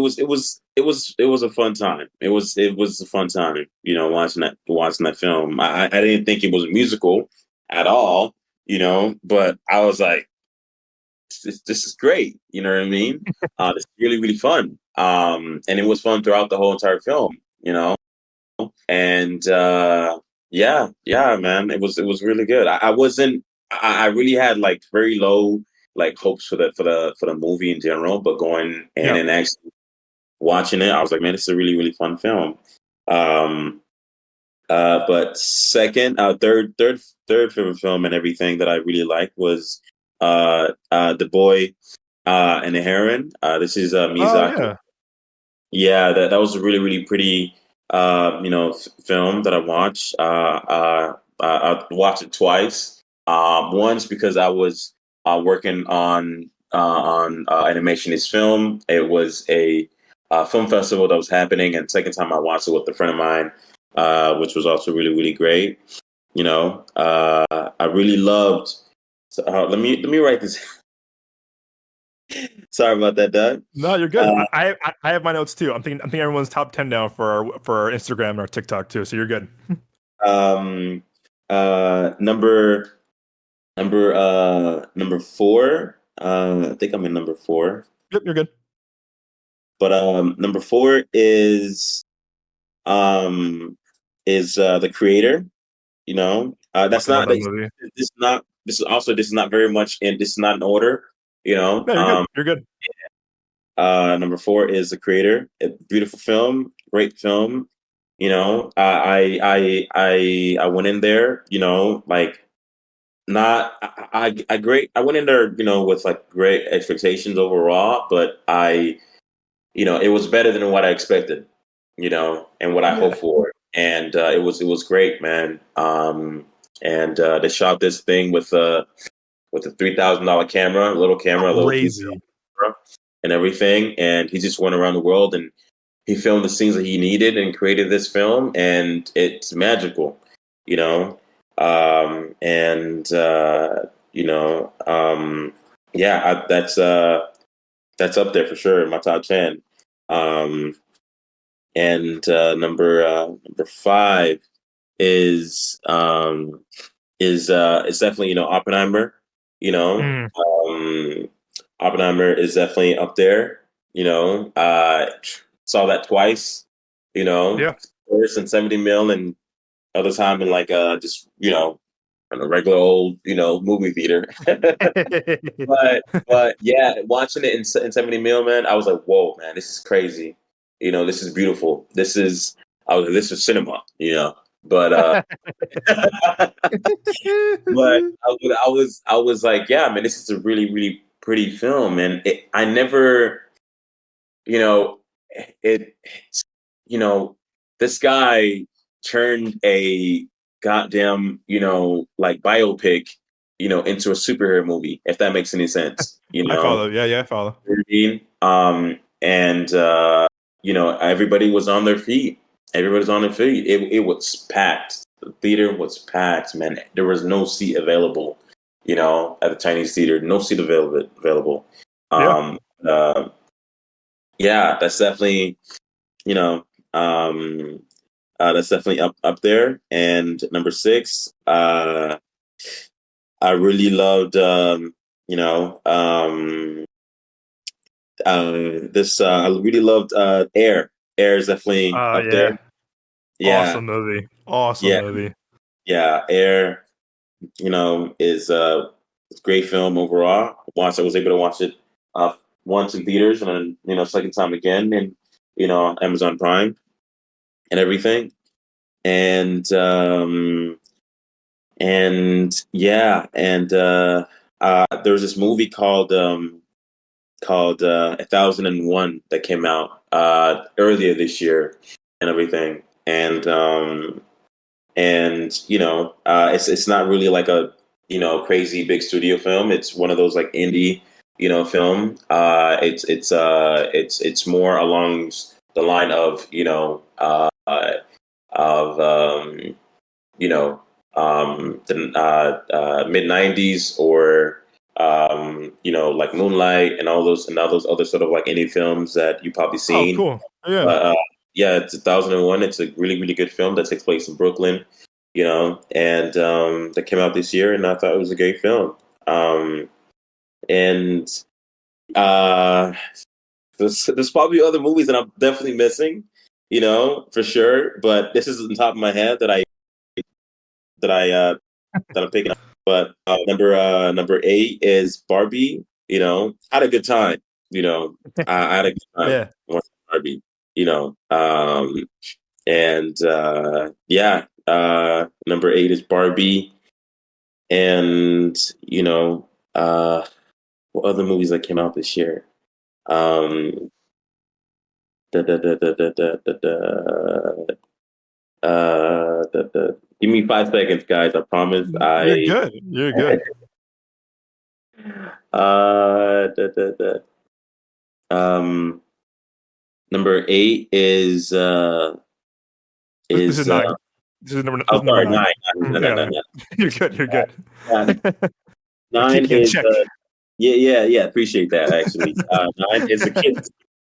fun time. It was a fun time. Watching that film. I didn't think it was a musical at all. But I was like, this is great. You know what I mean? It's really, really fun. And it was fun throughout the whole entire film, and yeah, man, it was really good. I really had very low hopes for the movie in general, but going in and actually watching it, I was like, man, this is a really, really fun film. But third favorite film and everything that I really liked was The Boy and the Heron. This is Miyazaki. Yeah, that was a really, really pretty film that I watched. I watched it twice. Once because I was working on animationist film. It was a film festival that was happening, and second time I watched it with a friend of mine, which was also really, really great. I really loved. So, let me write this. Sorry about that, Doug. No, you're good. I have my notes too. I'm thinking everyone's top 10 now for our Instagram and our TikTok too. So you're good. Number 4. I think I'm in number 4. Yep, you're good. But number 4 is The Creator. That's not that movie. This is not very much in. This is not in order. No, you're good. Number 4 is The Creator. A beautiful film, great film. I went in there. I went in there, with great expectations overall, but it was better than what I expected, and what I hoped for, and it was great, man. And they shot this thing with a $3,000 camera, a little camera, crazy, camera, and everything, and he just went around the world and he filmed the scenes that he needed and created this film, and it's magical, That's up there for sure in my top 10. And number 5 is it's definitely Oppenheimer. Oppenheimer is definitely up there. Saw that twice. Yeah. First in 70 mil and other time in like just in a regular old movie theater. but yeah, watching it in 70 mil, man, I was like, whoa, man, this is crazy. This is beautiful. This is cinema. But but I was like, yeah, man, this is a really really pretty film, and I never, it, this guy turned a goddamn, like biopic, into a superhero movie, if that makes any sense. I follow. Yeah, I follow. And everybody was on their feet. Everybody's on their feet. It was packed. The theater was packed, man. There was no seat available, at the Chinese theater. No seat available. Yeah, that's definitely, that's definitely up there. And number 6, I really loved, this. I really loved Air. Air is definitely up there. Yeah, Awesome movie. Yeah, Air. Is a great film overall. I was able to watch it once in theaters, and then second time again in Amazon Prime and everything. And there was this movie called 1001 that came out earlier this year and everything. And it's not really like a crazy big studio film. It's one of those like indie film. It's more along the line of the mid-90s, or like Moonlight and all those other sort of like indie films that you probably seen. Oh, cool. Yeah. Yeah, it's 1001. It's a really, really good film that takes place in Brooklyn, and that came out this year, and I thought it was a great film. And there's probably other movies that I'm definitely missing, for sure. But this is on top of my head that I'm picking up. But number 8 is Barbie. Had a good time. I had a good time watching Barbie. Number 8 is Barbie, and what other movies that came out this year? Give me 5 seconds, guys. I promise. You're good. Number 8 is This is 9. This is number. Oh, sorry, 9. 9. No. You're good. 9 is yeah. Appreciate that. Actually, 9 is a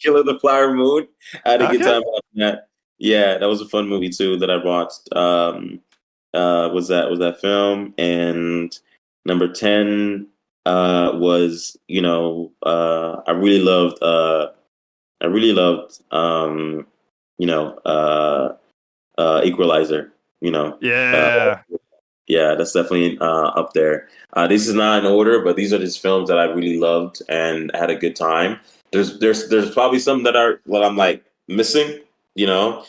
Killer the Flower Moon. I had a good time watching that. Yeah, that was a fun movie too that I watched. Was that film? And number 10 was I really loved Equalizer. Yeah, that's definitely up there. This is not in order, but these are just films that I really loved and had a good time. There's probably some that are what I'm like missing.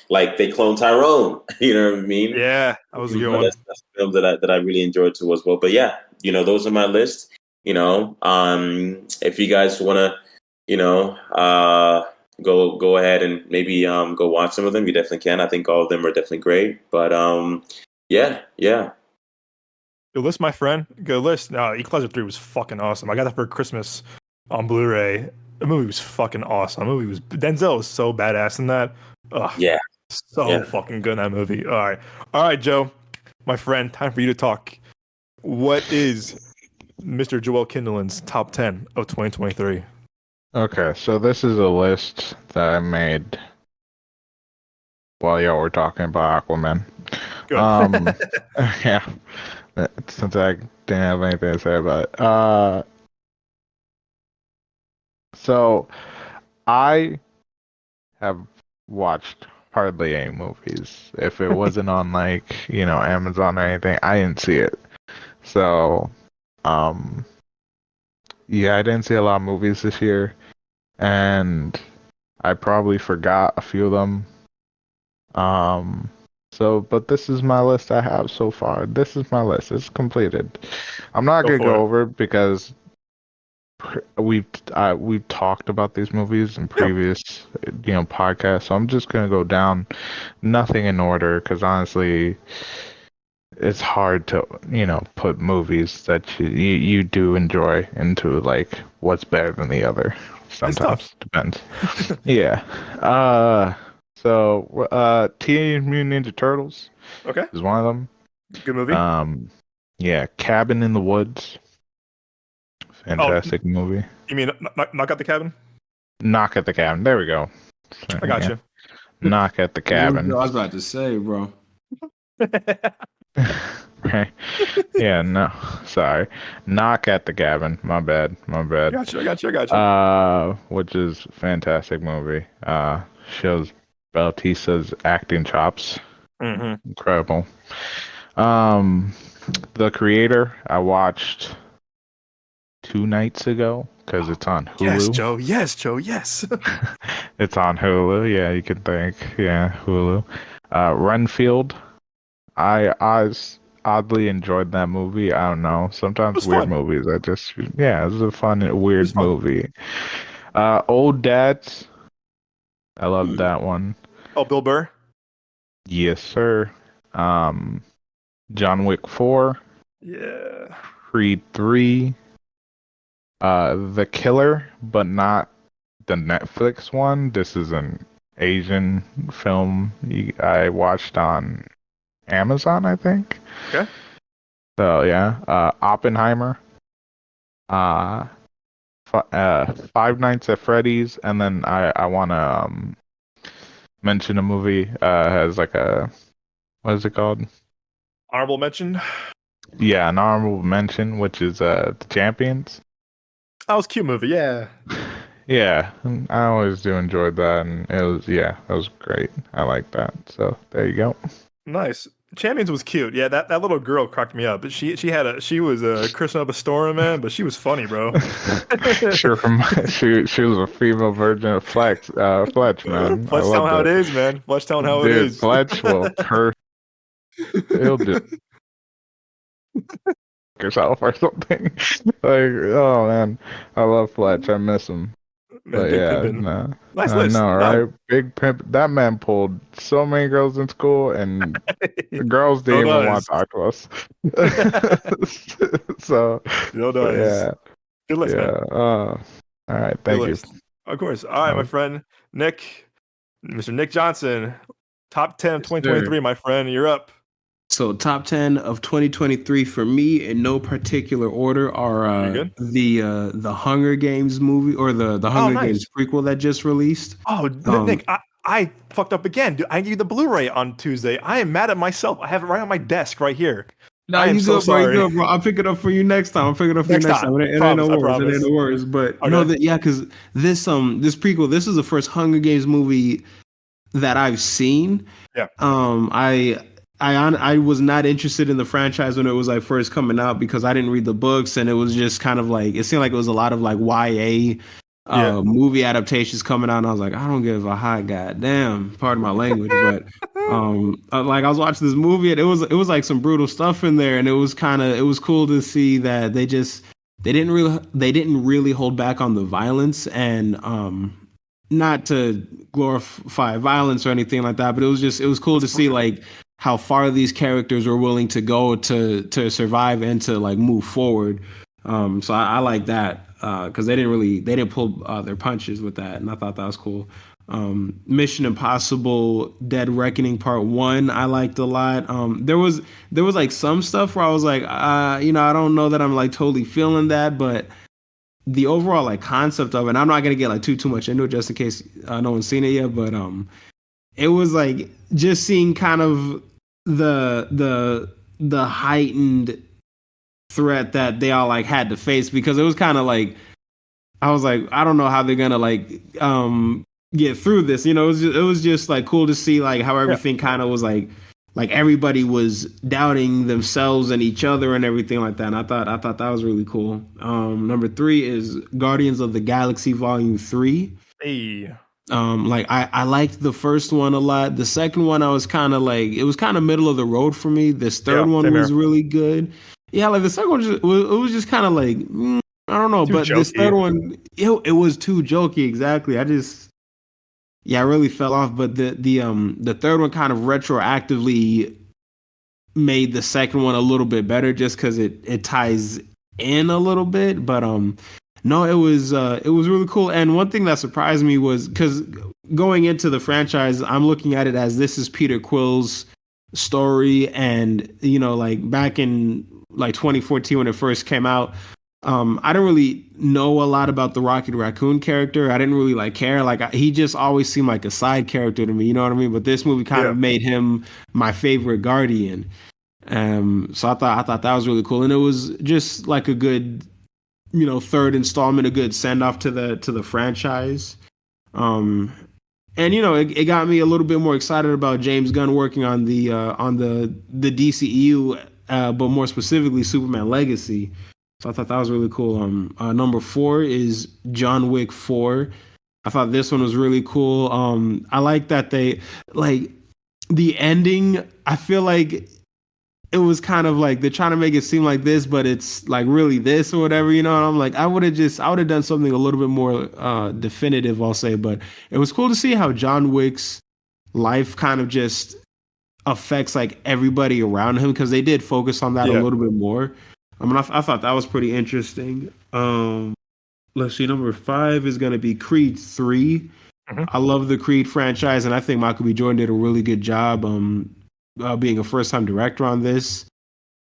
Like they clone Tyrone. You know what I mean? Yeah, that was a good one. That's a film that I really enjoyed too as well. But yeah, those are my list. If you guys want to, go ahead and maybe go watch some of them, you definitely can. I think all of them are definitely great. But yeah. Good list, my friend. Good list. No, Equalizer 3 was fucking awesome. I got that for Christmas on Blu-ray. The movie was fucking awesome. Denzel was so badass in that. Ugh, yeah. Fucking good in that movie. All right, Joe, my friend. Time for you to talk. What is Mr. Joel Kinnalin's top 10 of 2023. Okay, so this is a list that I made while y'all were talking about Aquaman. Good. Yeah, since I didn't have anything to say about it. So I have watched hardly any movies. If it wasn't on like, Amazon or anything, I didn't see it. So, yeah, I didn't see a lot of movies this year, and I probably forgot a few of them. But this is my list I have so far. This is my list. It's completed. I'm not gonna go over it because we've talked about these movies in previous podcasts. So I'm just gonna go down, nothing in order, because honestly, it's hard to put movies that you do enjoy into like what's better than the other. Sometimes depends. Yeah. So Teenage Mutant Ninja Turtles. Okay. Is one of them. Good movie. Yeah, Cabin in the Woods. Fantastic movie. You mean Knock at the Cabin? Knock at the Cabin. There we go. I got you. Knock at the Cabin. I was about to say, bro. Right. Yeah, no. Sorry. Knock at the Cabin. My bad. I got you. Which is a fantastic movie. Shows Bautista's acting chops. Mm-hmm. Incredible. The Creator, I watched 2 nights ago because it's on Hulu. Yes, Joe. Yes. It's on Hulu. Yeah, you can think. Yeah, Hulu. Renfield. I oddly enjoyed that movie. I don't know. Sometimes weird movies. It was a fun, weird movie. Old Dads. I love that one. Oh, Bill Burr. Yes, sir. John Wick 4. Yeah. Creed 3. The Killer, but not the Netflix one. This is an Asian film I watched on Amazon, I think. Okay. So yeah, Oppenheimer. Five Nights at Freddy's, and then I want to mention a movie has like what is it called? Honorable mention. Yeah, an honorable mention, which is The Champions. That was a cute movie. Yeah. Yeah, I always do enjoy that, and it was great. I like that. So there you go. Nice. Champions was cute. Yeah, that little girl cracked me up. But she was a Kristen up a storm, man, but she was funny, bro. she was a female version of Fletch, man. Fletch telling how it is, man. Fletch telling how it is. Fletch will he'll do yourself or something. Like, oh man, I love Fletch. I miss him. But yeah, nice list. Right? Big Pimp. That man pulled so many girls in school, and the girls didn't even want to talk to us. So, yeah. Good list, man. All right, thank you. Of course. All right, my friend Nick, Mr. Nick Johnson, top 10 of 2023, my friend. You're up. So top 10 of 2023 for me in no particular order are the Hunger Games movie or the Hunger Games prequel that just released. Oh, Nick, I fucked up again. Dude, I gave you the Blu-ray on Tuesday. I am mad at myself. I have it right on my desk right here. No, I am so sorry. Bro. I'll pick it up for you next time. It ain't no worries. But because this prequel, this is the first Hunger Games movie that I've seen. Yeah. I was not interested in the franchise when it was like first coming out because I didn't read the books, and it was just kind of like, it seemed like it was a lot of like YA movie adaptations coming out, and I was like, I don't give a hot goddamn, pardon my language, but like I was watching this movie and it was like some brutal stuff in there, and it was cool to see that they didn't really hold back on the violence, and not to glorify violence or anything like that, but it was cool to see like how far these characters were willing to go to survive and to like move forward. So I like that because they didn't pull their punches with that, and I thought that was cool. Mission Impossible Dead Reckoning Part 1 I liked a lot. There was like some stuff where I was like, I don't know that I'm like totally feeling that, but the overall like concept of it, and I'm not gonna get like too much into it just in case no one's seen it yet, but it was like just seeing kind of the heightened threat that they all like had to face, because it was kind of like I was like, I don't know how they're gonna like get through this. It was just like cool to see like how everything kind of was like everybody was doubting themselves and each other and everything like that. And I thought that was really cool. Number 3 is Guardians of the Galaxy Volume 3. Hey. Like I liked the first one a lot. The second one I was kind of like, it was kind of middle of the road for me. This third one was really good. Yeah, like the second one it was just kind of like I don't know, but this third one it was too jokey. Exactly. I really fell off. But the third one kind of retroactively made the second one a little bit better, just because it ties in a little bit. But no, it was really cool. And one thing that surprised me was because going into the franchise, I'm looking at it as this is Peter Quill's story, and like back in like 2014 when it first came out, I didn't really know a lot about the Rocket Raccoon character. I didn't really like care. Like he just always seemed like a side character to me. You know what I mean? But this movie kind of made him my favorite Guardian. So I thought that was really cool, and it was just like a good, third installment, a good send off to the franchise. And it got me a little bit more excited about James Gunn working on the DCEU, but more specifically Superman Legacy. So I thought that was really cool. Number 4 is John Wick 4. I thought this one was really cool. I like that they like the ending. I feel like it was kind of like they're trying to make it seem like this, but it's like really this or whatever, And I'm like, I would have done something a little bit more definitive, I'll say. But it was cool to see how John Wick's life kind of just affects like everybody around him, because they did focus on that a little bit more. I mean, I thought that was pretty interesting. Let's see, number 5 is going to be Creed 3. Mm-hmm. I love the Creed franchise, and I think Michael B. Jordan did a really good job being a first-time director on this.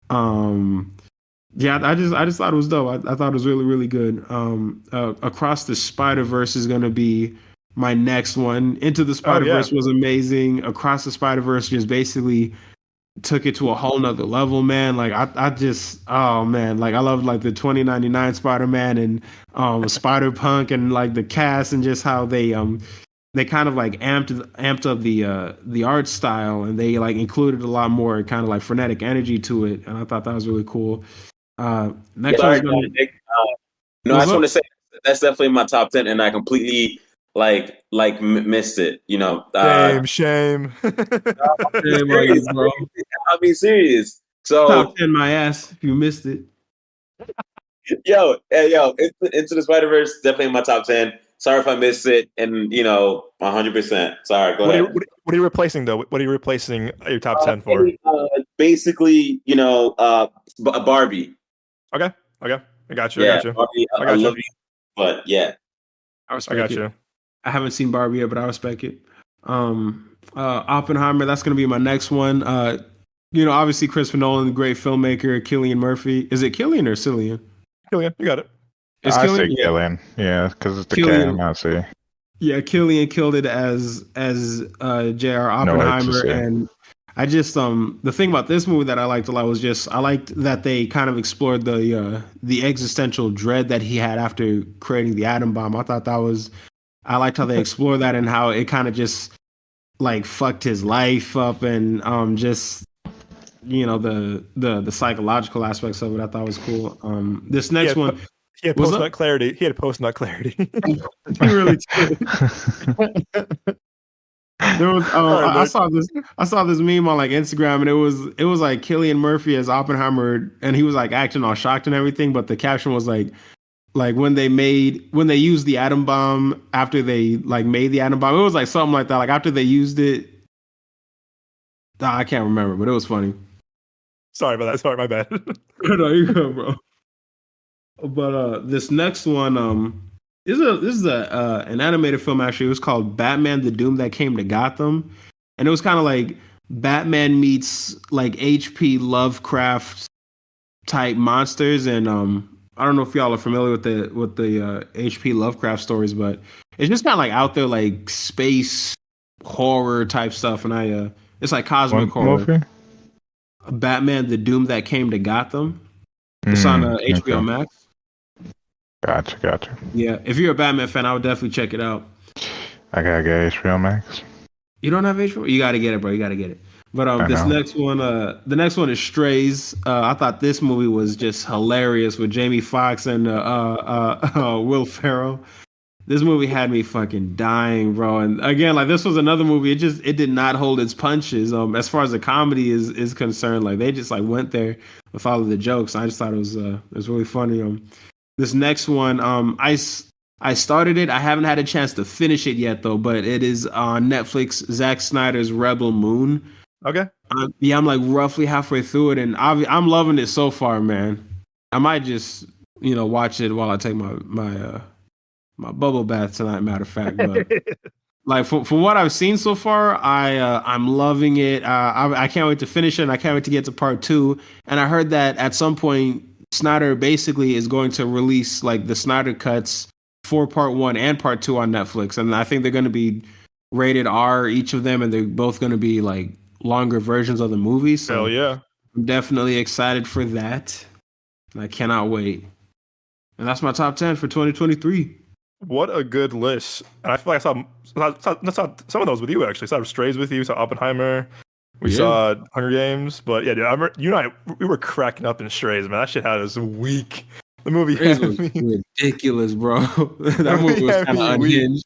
Yeah, I just thought it was dope. I thought it was really, really good. Across the Spider-Verse is going to be my next one. Into the Spider-Verse was amazing. Across the Spider-Verse just basically took it to a whole nother level, man. Like I just, oh man, like I love like the 2099 Spider-Man and Spider-Punk and like the cast, and just how they kind of like amped up the art style, and they like included a lot more kind of like frenetic energy to it, and I thought that was really cool. Next one. No, I just want to say that's definitely my top 10, and I completely missed it. Shame. Shame on you, bro. I'll be serious. So top 10 my ass if you missed it. Yo, Into the Spider-Verse definitely in my top 10. Sorry if I missed it, and 100%. Sorry, go ahead. What are you replacing though? What are you replacing your top 10 for? Basically, Barbie. Okay, I got you. Yeah, I got you. Barbie, I love you, but yeah, I got you. I haven't seen Barbie yet, but I respect it. Oppenheimer, that's gonna be my next one. Obviously Christopher Nolan, great filmmaker. Cillian Murphy. Is it Cillian or Cillian? Cillian, you got it. I say Cillian, because it's the K. I'm not saying. Yeah, Cillian killed it as J.R. Oppenheimer, and I just the thing about this movie that I liked a lot was just I liked that they kind of explored the existential dread that he had after creating the atom bomb. I liked how they explored that, and how it kind of just like fucked his life up, and just the psychological aspects of it I thought was cool. This next one. He had post-nut clarity. He really did. There was I saw this meme on like Instagram, and it was like Cillian Murphy as Oppenheimer, and he was like acting all shocked and everything, but the caption was like when they used the atom bomb after they like made the atom bomb. It was like something like that. Like after they used it. I can't remember, but it was funny. Sorry about that. Sorry, my bad. No, you go, bro. But this next one This is an animated film actually. It was called Batman: The Doom That Came to Gotham, and it was kind of like Batman meets like H.P. Lovecraft type monsters. And I don't know if y'all are familiar with the H.P. Lovecraft stories, but it's just kind of like out there like space horror type stuff. And it's like cosmic What horror. movie? Batman: The Doom That Came to Gotham. It's on HBO okay. Max. Gotcha. Yeah, if you're a Batman fan, I would definitely check it out. I gotta get HBO Max. You don't have HBO? You gotta get it, bro. You gotta get it. But the next one is Strays. I thought this movie was just hilarious with Jamie Foxx and Will Ferrell. This movie had me fucking dying, bro. And again, like this was another movie. It did not hold its punches. As far as the comedy is concerned, like they just like went there with all of the jokes. I just thought it was really funny. This next one, I started it. I haven't had a chance to finish it yet, though. But it is on Netflix. Zack Snyder's Rebel Moon. Okay. Yeah, I'm like roughly halfway through it, and I'm loving it so far, man. I might just watch it while I take my bubble bath tonight. Matter of fact, but like from what I've seen so far, I'm loving it. I can't wait to finish it. And I can't wait to get to part 2. And I heard that at some point Snyder basically is going to release like the Snyder cuts for part 1 and part 2 on Netflix, and I think they're going to be rated R each of them, and they're both going to be like longer versions of the movie. So hell yeah, I'm definitely excited for that. I cannot wait. And that's my top 10 for 2023. what a good list! And I feel like I saw some of those with you actually. I saw Strays with you. Saw Oppenheimer. We saw Hunger Games, but yeah, dude, I remember you and I we were cracking up in Strays, man. That shit had us weak. The movie Strays was ridiculous, bro. That movie was kind of unhinged.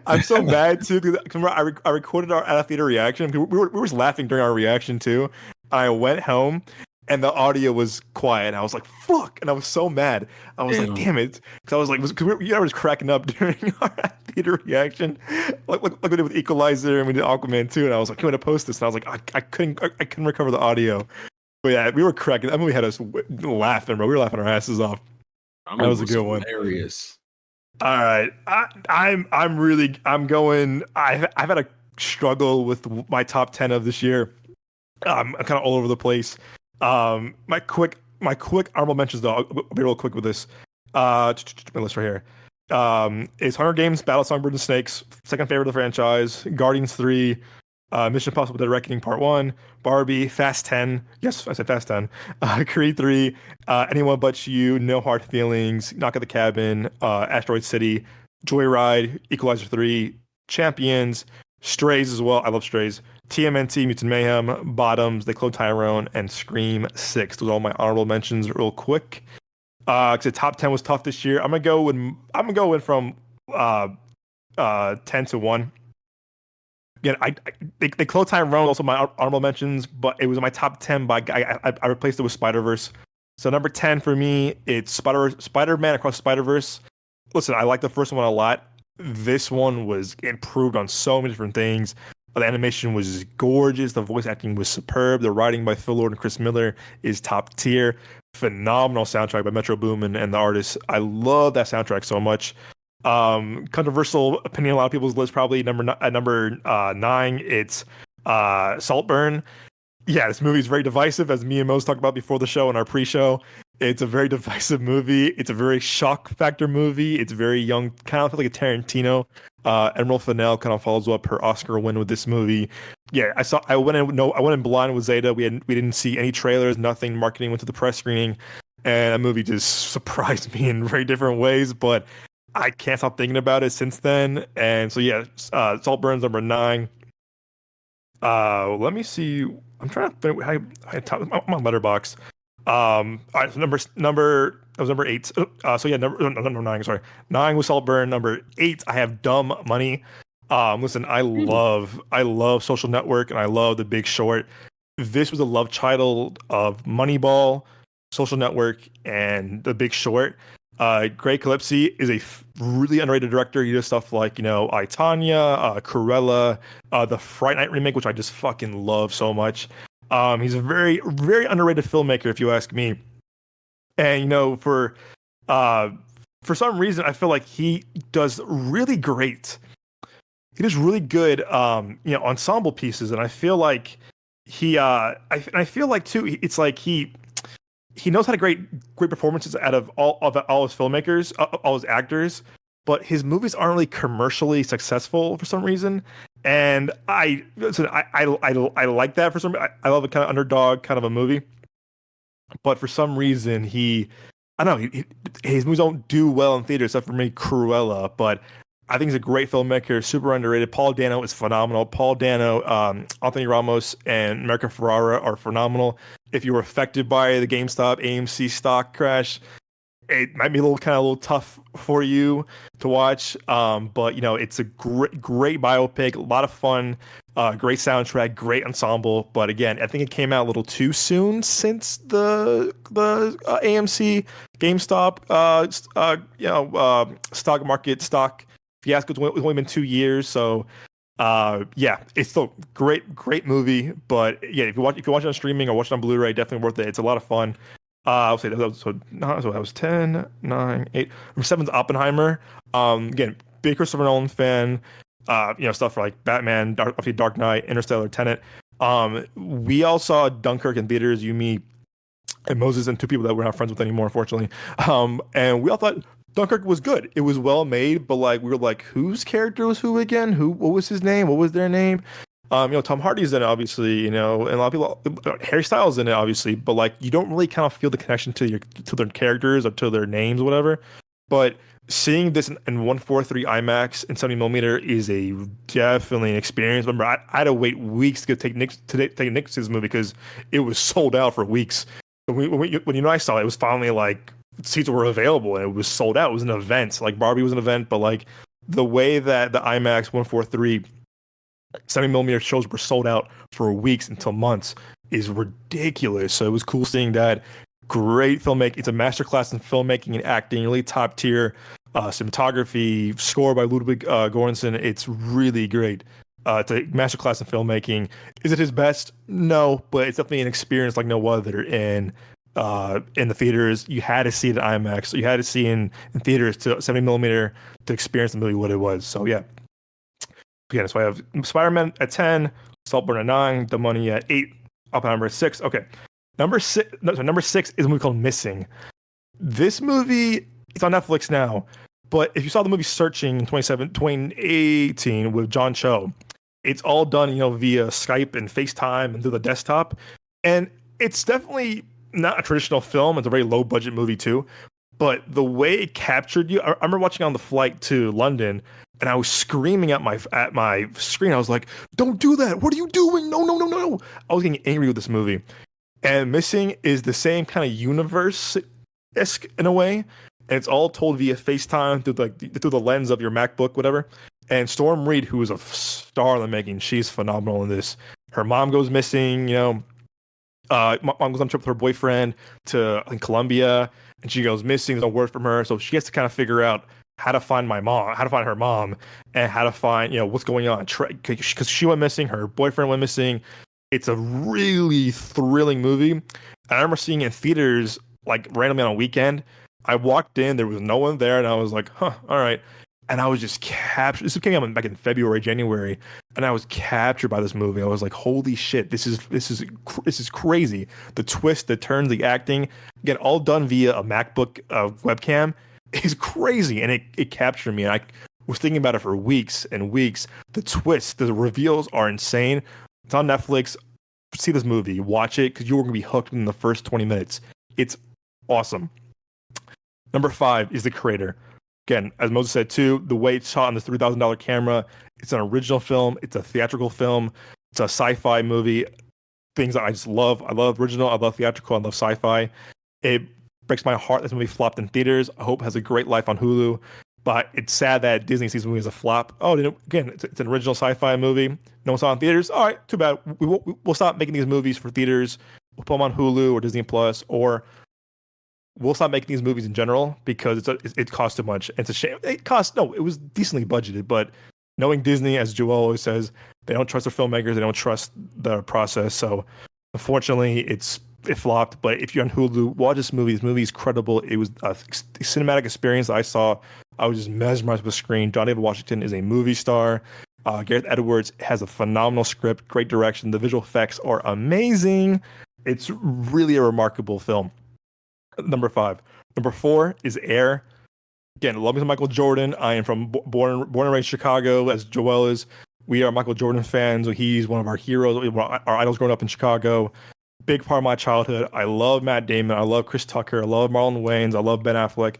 I'm so mad too because I recorded our out of theater reaction. We were laughing during our reaction too. I went home and the audio was quiet. I was like, "Fuck!" and I was so mad. I was like, "Damn it!" Because I was like, I was cracking up during our theater reaction, like we did with Equalizer and we did Aquaman too. And I was like, "I'm gonna post this." And I was like, I couldn't recover the audio. But yeah, we were cracking. That movie had us laughing, bro. We were laughing our asses off. That was a good one. Hilarious. All right, I'm going. I've had a struggle with my top 10 of this year. I'm kind of all over the place. My quick honorable mentions though. I'll be real quick with this. My list right here. Is Hunger Games, Battle Songbirds and Snakes, second favorite of the franchise. Guardians 3, Mission Impossible: Dead Reckoning Part 1, Barbie, Fast 10. Yes, I said Fast 10. Creed 3, Anyone But You, No Hard Feelings, Knock at the Cabin, Asteroid City, Joyride, Equalizer 3, Champions, Strays as well. I love Strays. TMNT, Mutant Mayhem, Bottoms, They Clone Tyrone, and Scream 6. Those are all my honorable mentions real quick. Because the top 10 was tough this year. I'm gonna go in from 10 to 1. Again, they Clone Tyrone also my honorable mentions, but it was in my top 10 by I replaced it with Spider-Verse. So number 10 for me, it's Spider-Man Across Spider-Verse. Listen, I like the first one a lot. This one was improved on so many different things. The animation was gorgeous. The voice acting was superb. The writing by Phil Lord and Chris Miller is top tier. Phenomenal soundtrack by Metro Boomin and the artists. I love that soundtrack so much. Controversial opinion, a lot of people's list probably number 9. It's Saltburn. Yeah, this movie is very divisive, as me and Mose talked about before the show and our pre-show. It's a very divisive movie. It's a very shock factor movie. It's very young, kind of like a Tarantino. Emerald Fennell kind of follows up her Oscar win with this movie. Yeah, I went in blind with Zeta. We didn't see any trailers, nothing. Marketing went to the press screening, and that movie just surprised me in very different ways. But I can't stop thinking about it since then. And so yeah, Saltburn's number 9. Let me see. I'm trying to think. I'm on Letterboxd. All right, so number that was number 8. So yeah, number 9. Sorry, 9 was Saltburn. Number 8, I have Dumb Money. Listen, I love Social Network and I love The Big Short. This was a love child of Moneyball, Social Network, and The Big Short. Greg Calypsi is a really underrated director. He does stuff like, I, Tonya, Cruella, the Fright Night remake, which I just fucking love so much. He's a very, very underrated filmmaker, if you ask me. And, for for some reason, I feel like he does really great. He does really good, ensemble pieces, and I feel like I feel like too, it's like he knows how to great performances out of all his filmmakers, all his actors, but his movies aren't really commercially successful for some reason. And I like that for some. I love a kind of underdog kind of a movie, but for some reason I don't know, his movies don't do well in theaters except for maybe Cruella. But I think he's a great filmmaker, super underrated. Paul Dano is phenomenal. Paul Dano, Anthony Ramos, and America Ferrara are phenomenal. If you were affected by the GameStop AMC stock crash, it might be a little tough for you to watch. But it's a great biopic, a lot of fun, great soundtrack, great ensemble. But again, I think it came out a little too soon since the AMC GameStop stock market stock fiasco. It's only been 2 years, so it's still great movie. But yeah, if you watch it on streaming or watch it on Blu-ray, definitely worth it. It's a lot of fun. I'll say that was 10, 9, 8. Number 7's Oppenheimer. Again, big Christopher Nolan fan. Stuff like Batman, obviously Dark Knight, Interstellar, Tenet. We all saw Dunkirk in theaters. You, me, and Moses, and 2 people that we're not friends with anymore, unfortunately. And we all thought Dunkirk was good. It was well made, but we were like, whose character was who again? What was his name? What was their name? Tom Hardy's in it, obviously, and a lot of people, Harry Styles in it, obviously, but you don't really kind of feel the connection to their characters or to their names or whatever. But seeing this in 143 IMAX and 70mm is definitely an experience. Remember, I had to wait weeks to take Nick to this movie because it was sold out for weeks. When I saw it, it was finally seats were available and it was sold out. It was an event. Barbie was an event, but the way that the IMAX 143 70mm shows were sold out for weeks until months is ridiculous. So it was cool seeing that. Great filmmaking. It's a masterclass in filmmaking and acting, really top tier. Cinematography, score by Ludwig Göransson. It's really great. It's a masterclass in filmmaking. Is it his best? No, but it's definitely an experience like no other in the theaters. You had to see it in IMAX. You had to see in theaters to 70mm to experience the movie what it was. So yeah. Again, so I have Spider-Man at 10, Saltburn at 9, The Money at 8, Oppenheimer at 6. Okay. Number 6 is a movie called Missing. This movie, it's on Netflix now, but if you saw the movie Searching in 2018 with John Cho, it's all done, via Skype and FaceTime and through the desktop. And it's definitely not a traditional film. It's a very low budget movie too. But the way it captured you, I remember watching on the flight to London, and I was screaming at my screen. I was like, "Don't do that! What are you doing? No, no, no, no!" I was getting angry with this movie. And Missing is the same kind of universe-esque in a way, and it's all told via FaceTime through the lens of your MacBook, whatever. And Storm Reed, who is a star in the making, she's phenomenal in this. Her mom goes missing. Mom goes on a trip with her boyfriend to Colombia, and she goes missing. There's no word from her, so she has to kind of figure out how to find her mom, and how to find what's going on, because she went missing, her boyfriend went missing. It's a really thrilling movie. And I remember seeing it in theaters randomly on a weekend. I walked in, there was no one there, and I was like, "Huh, all right." And I was just captured. This came out back in February, January, and I was captured by this movie. I was like, "Holy shit, this is crazy!" The twist, the turns, the acting, again, all done via a MacBook webcam, is crazy, and it captured me. And I was thinking about it for weeks and weeks. The twists, the reveals are insane. It's on Netflix. See this movie, watch it, because you're going to be hooked in the first 20 minutes. It's awesome. Number 5 is The Creator. Again, as Moses said too, the way it's shot on this $3,000 camera, it's an original film, it's a theatrical film, it's a sci-fi movie. Things that I just love. I love original, I love theatrical, I love sci-fi. It breaks my heart this movie flopped in theaters. I hope it has a great life on Hulu. But it's sad that Disney sees the movie as a flop. Oh, again, it's an original sci-fi movie. No one saw it in theaters. All right, too bad. We'll stop making these movies for theaters. We'll put them on Hulu or Disney Plus, or we'll stop making these movies in general because it costs too much. It's a shame. It was decently budgeted, but knowing Disney, as Joel always says, they don't trust their filmmakers. They don't trust the process. So unfortunately, it's it flopped. But if you're on Hulu, watch this movie. This movie is credible. It was a cinematic experience that I saw. I was just mesmerized with the screen. John David Washington is a movie star. Gareth Edwards has a phenomenal script, great direction. The visual effects are amazing. It's really a remarkable film. Number 5. Number 4 is Air. Again, love me some Michael Jordan. I am from born and raised Chicago, as Joel is. We are Michael Jordan fans. He's one of our heroes, our idols growing up in Chicago. Big part of my childhood. I love Matt Damon. I love Chris Tucker. I love Marlon Wayans. I love Ben Affleck.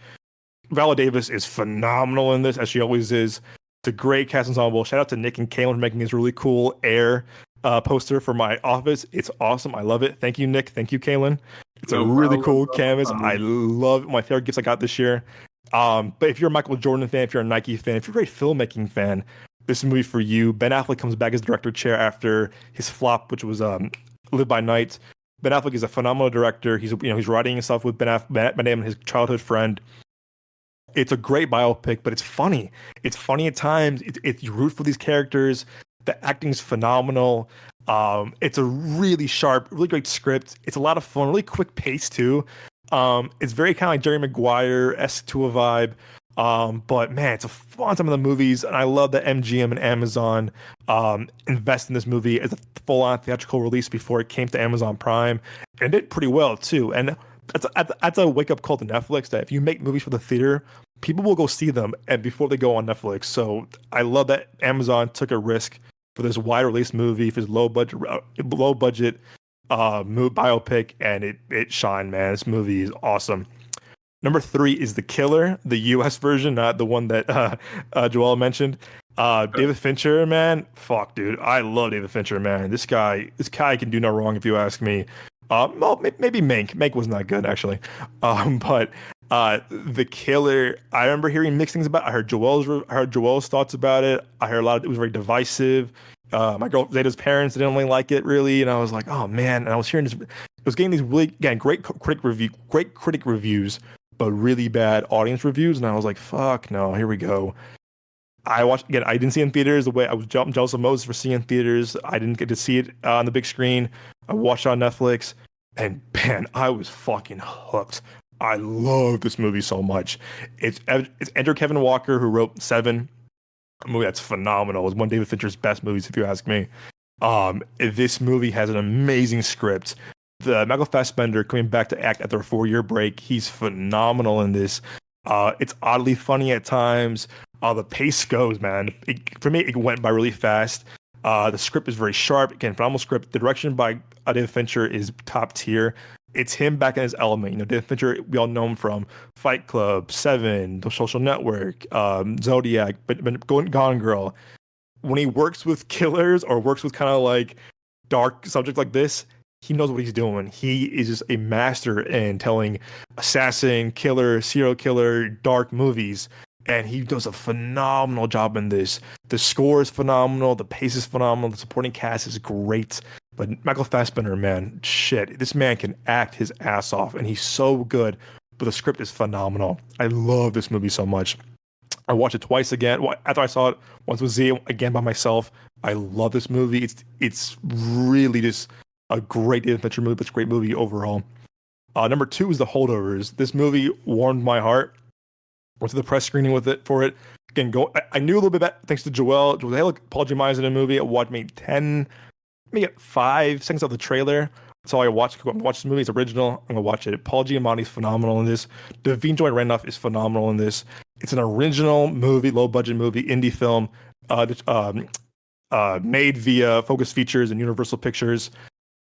Viola Davis is phenomenal in this, as she always is. It's a great cast ensemble. Shout out to Nick and Kaylin for making this really cool Air poster for my office. It's awesome. I love it. Thank you, Nick. Thank you, Kaylin. It's a really cool canvas. I love it. My favorite gifts I got this year. But if you're a Michael Jordan fan, if you're a Nike fan, if you're a great filmmaking fan, this is a movie for you. Ben Affleck comes back as director chair after his flop, which was Live by Night. Ben Affleck is a phenomenal director. He's writing himself with Ben Damon, his childhood friend. It's a great biopic, but it's funny. It's funny at times. You root for these characters. The acting's phenomenal. It's a really sharp, really great script. It's a lot of fun, really quick pace too. It's very kind of like Jerry Maguire-esque to a vibe. But man, it's a fun time in the movies, and I love that MGM and Amazon invest in this movie as a full-on theatrical release before it came to Amazon Prime, and it did pretty well too. And that's a wake-up call to Netflix that if you make movies for the theater, people will go see them and before they go on Netflix. So I love that Amazon took a risk for this wide release movie, for this low budget biopic, and it shined, man. This movie is awesome. Number 3 is The Killer, the US version, not the one that Joel mentioned. David Fincher, man, fuck, dude, I love David Fincher, man. This guy can do no wrong, if you ask me. Well, maybe Mank. Mank was not good, actually. But The Killer, I remember hearing mixed things about it. I heard Joel's thoughts about it. I heard it was very divisive. My girl Zeta's parents didn't really like it, really, and I was like, oh man. And I was hearing this. It was getting these really, again, great critic reviews, but really bad audience reviews, and I was like, fuck no, here we go. I didn't see it in theaters the way I was jealous of Moses for seeing it in theaters. I didn't get to see it on the big screen. I watched it on Netflix, and man, I was fucking hooked. I love this movie so much. It's Andrew Kevin Walker, who wrote Seven, a movie that's phenomenal. It's one of David Fincher's best movies, if you ask me. This movie has an amazing script. Michael Fassbender coming back to act after a 4-year break. He's phenomenal in this. It's oddly funny at times. The pace goes, man. For me, it went by really fast. The script is very sharp. Again, phenomenal script. The direction by David Fincher is top tier. It's him back in his element. David Fincher, we all know him from Fight Club, Seven, The Social Network, Zodiac, but Gone Girl. When he works with killers or works with kind of like dark subjects like this, he knows what he's doing. He is just a master in telling assassin, killer, serial killer, dark movies. And he does a phenomenal job in this. The score is phenomenal. The pace is phenomenal. The supporting cast is great. But Michael Fassbender, man, shit. This man can act his ass off. And he's so good. But the script is phenomenal. I love this movie so much. I watched it twice again. After I saw it once with Z, again by myself. I love this movie. It's really just a great adventure movie, but it's a great movie overall. Number 2 is The Holdovers. This movie warmed my heart. Went to the press screening for it. Again, I knew a little bit about, thanks to Joel. Hey, look, Paul Giamatti's in a movie. I watched maybe 5 seconds of the trailer. That's all I watched. Watch this movie. It's original. I'm gonna watch it. Paul Giamatti's phenomenal in this. Davine Joy Randolph is phenomenal in this. It's an original movie, low budget movie, indie film, made via Focus Features and Universal Pictures.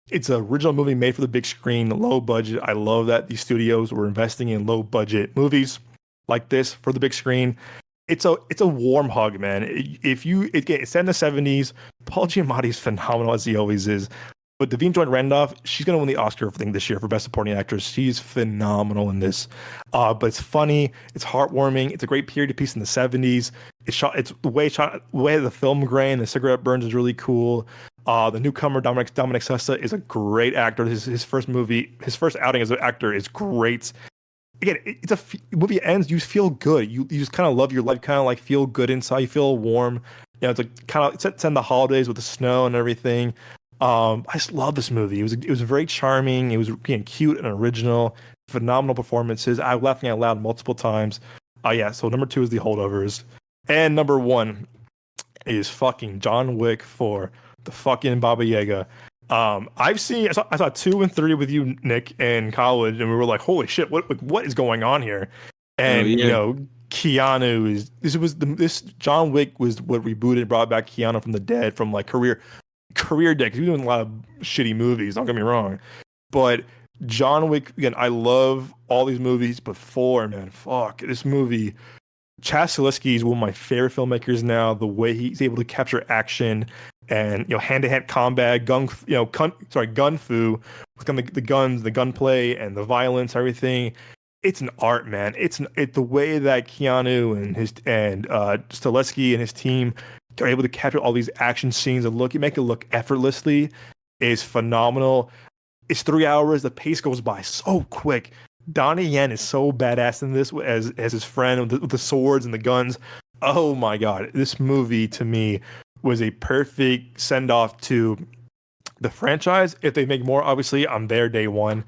It's an original movie made for the big screen, low budget. I love that these studios were investing in low budget movies like this for the big screen. It's a warm hug, man. It's set in the 70s. Paul Giamatti is phenomenal, as he always is. But Davine Joy Randolph, she's going to win the Oscar thing this year for Best Supporting Actress. She's phenomenal in this. But it's funny. It's heartwarming. It's a great period piece in the 70s. It's the way the film grain, the cigarette burns is really cool. The newcomer Dominic Sessa is a great actor. His first outing as an actor is great. Again, movie ends, you feel good. You just kind of love your life, kind of like feel good inside. You feel warm. It's like kind of it's in the holidays with the snow and everything. I just love this movie. It was very charming. It was being cute and original. Phenomenal performances. I was laughing out loud multiple times. Yeah. So number 2 is The Holdovers, and number 1 is fucking John Wick for the fucking Baba Yaga. I saw 2 and 3 with you, Nick, in college, and we were like, holy shit, what is going on here? And Keanu this John Wick was what rebooted, brought back Keanu from the dead, from like career dead, because he was doing a lot of shitty movies, don't get me wrong. But John Wick, again, I love all these movies, but 4, man, fuck, this movie. Chaz Stahelski is one of my favorite filmmakers now. The way he's able to capture action and hand-to-hand combat, gun fu, with the guns, the gunplay, and the violence, everything. It's an art, man. It's the way that Keanu and Stahelski and his team are able to capture all these action scenes and make it look effortlessly is phenomenal. It's 3 hours. The pace goes by so quick. Donnie Yen is so badass in this as his friend with the swords and the guns. Oh my god, this movie to me was a perfect send off to the franchise. If they make more, obviously I'm there day one.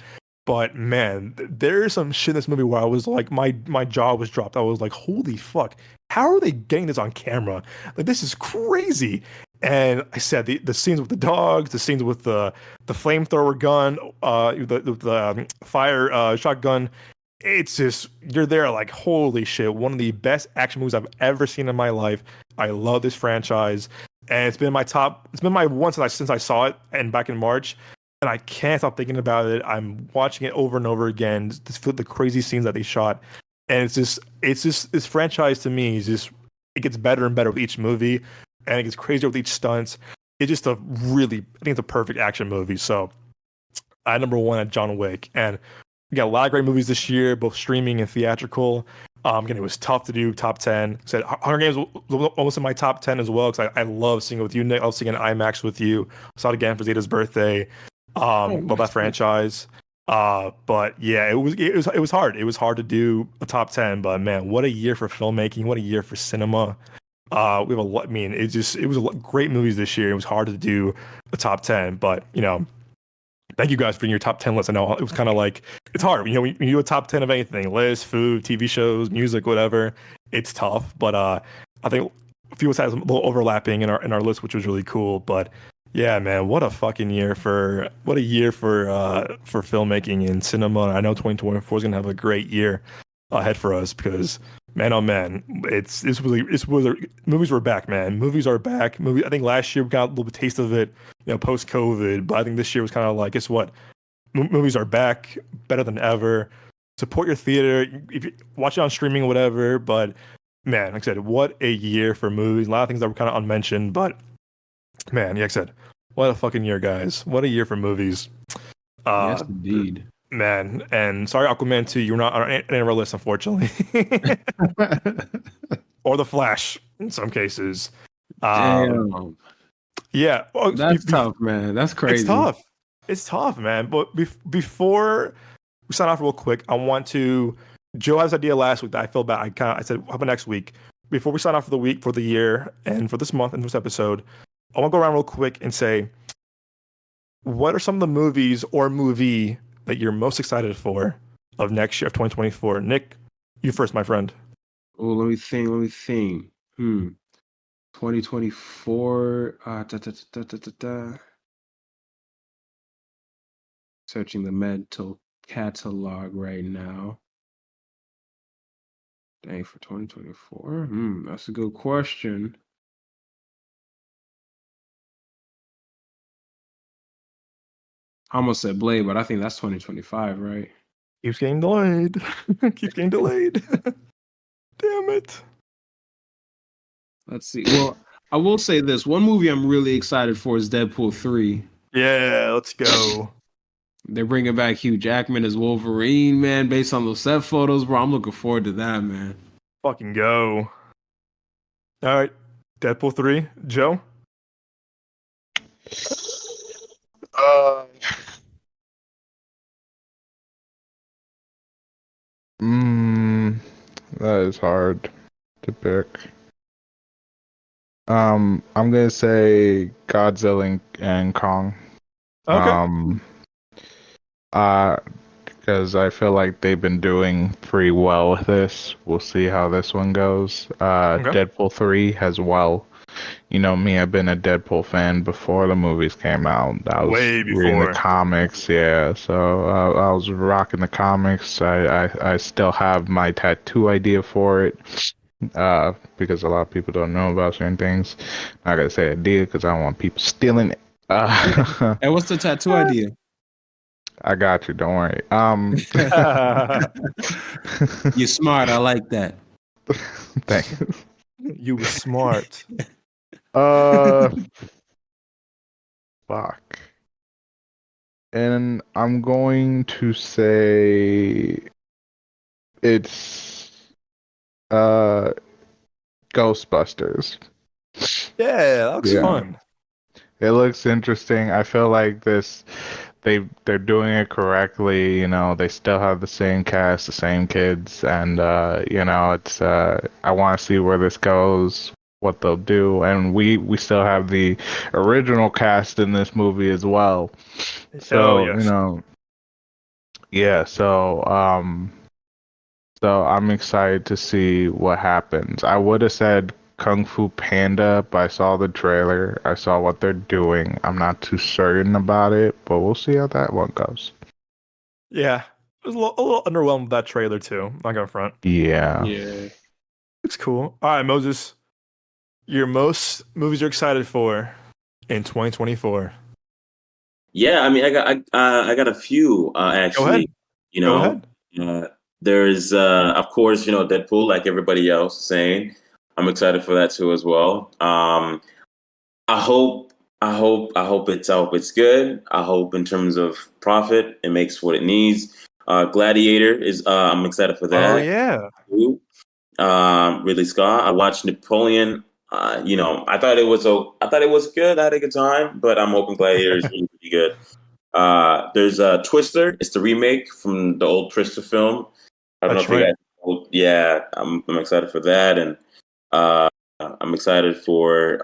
But man, there's some shit in this movie where I was like, my jaw was dropped. I was like, holy fuck, how are they getting this on camera? Like, this is crazy. And I said the scenes with the dogs, the scenes with the flamethrower gun, the fire shotgun. It's just, you're there like, holy shit, one of the best action movies I've ever seen in my life. I love this franchise, and it's been my one since I saw it and back in March. And I can't stop thinking about it. I'm watching it over and over again. Just the crazy scenes that they shot, and it's just this franchise to me is just, it gets better and better with each movie, and it gets crazier with each stunts. It's just I think it's a perfect action movie. So I number 1 at John Wick, and we got a lot of great movies this year, both streaming and theatrical. Again, it was tough to do top 10. Said Hunger Games was almost in my top 10 as well, because I love seeing it with you, Nick. I love seeing an IMAX with you. Saw it again for Zeta's birthday. Love that franchise. But yeah, it was hard. It was hard to do a top 10, but man, what a year for filmmaking, what a year for cinema. We have a lot, I mean, it was a lot, great movies this year. It was hard to do a top 10, but thank you guys for doing your top 10 list. I know it was kind of like, it's hard. When you do a top 10 of anything, list, food, TV shows, music, whatever, it's tough. But I think a few of us had a little overlapping in our list, which was really cool. But yeah, man, what a fucking year for filmmaking and cinema. I know 2024 is gonna have a great year ahead for us, because man, oh man, movies were back, man. Movies are back. I think last year we got a little bit taste of it, post COVID, but I think this year was kind of like, guess what? Movies are back, better than ever. Support your theater. If you watch it on streaming or whatever, but man, like I said, what a year for movies. A lot of things that were kind of unmentioned, but man, like I said, what a fucking year, guys. What a year for movies. Yes, indeed. Man, and sorry, Aquaman 2, you're not on any of our lists, unfortunately. Or The Flash, in some cases. Damn. Yeah. That's tough, man. That's crazy. It's tough, man. But before we sign off real quick, I want to... Joe has an idea last week that I feel bad. I said, how about next week? Before we sign off for the week, for the year, and for this month and this episode, I want to go around real quick and say, what are some of the movies or movie that you're most excited for of next year, of 2024? Nick, you first, my friend. Oh, let me think. 2024. Searching the mental catalog right now. Dang, for 2024? That's a good question. I almost said Blade, but I think that's 2025, right? Keeps getting delayed. Damn it. Let's see. Well, I will say this. One movie I'm really excited for is Deadpool 3. Yeah, let's go. They're bringing back Hugh Jackman as Wolverine, man, based on those set photos, bro. I'm looking forward to that, man. Fucking go. All right. Deadpool 3. Joe? That is hard to pick. I'm gonna say Godzilla and Kong. Okay. Because I feel like they've been doing pretty well with this. We'll see how this one goes. Okay. Deadpool 3 as well. You know me, I've been a Deadpool fan before the movies came out. I was Way reading the before. comics, yeah. So I was rocking the comics. I still have my tattoo idea for it. Because a lot of people don't know about certain things. Not gonna say idea because I don't want people stealing it. Hey, what's the tattoo idea? I got you. Don't worry. You're smart. I like that. Thanks. You were smart. Fuck. And I'm going to say it's Ghostbusters. Yeah, that looks fun. It looks interesting. I feel like they're doing it correctly, you know, they still have the same cast, the same kids, and you know, it's I want to see where this goes, what they'll do, and we still have the original cast in this movie as well. So, Hell yes. you know, yeah, so I'm excited to see what happens. I would have said Kung Fu Panda, but I saw the trailer. I saw what they're doing. I'm not too certain about it, but we'll see how that one goes. Yeah. I was a little underwhelmed with that trailer too. Not gonna front. Yeah. Looks cool. All right, Moses. Your most movies you're excited for in 2024. Yeah, I mean, I got a few actually. Go ahead. You Go know, ahead. there's of course, you know, Deadpool, like everybody else is saying. I'm excited for that too as well. I hope I hope it's good. I hope in terms of profit, it makes what it needs. Gladiator is I'm excited for that. Oh yeah. Too. Ridley Scott. I watched Napoleon. You know, I thought it was good. I had a good time, but I'm hoping Gladiator is really, really good. There's Twister. It's the remake from the old Twister film. I don't That's know if right. you guys. Yeah, I'm excited for that, and I'm excited for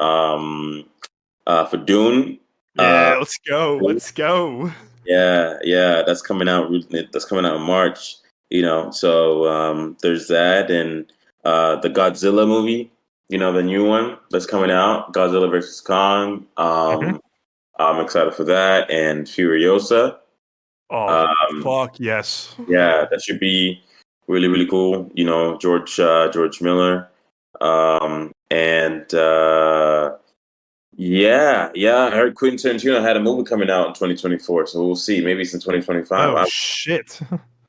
Dune. Yeah, let's go. Let's go. Yeah, that's coming out. That's coming out in March. You know, so there's that, and the Godzilla movie. You know, the new one that's coming out, Godzilla versus Kong. I'm excited for that, and Furiosa. Oh, Um, fuck yes. yeah, that should be really, really cool. You know, George Miller, and yeah. I heard Quentin Tarantino had a movie coming out in 2024, so we'll see. Maybe it's in 2025. Oh shit.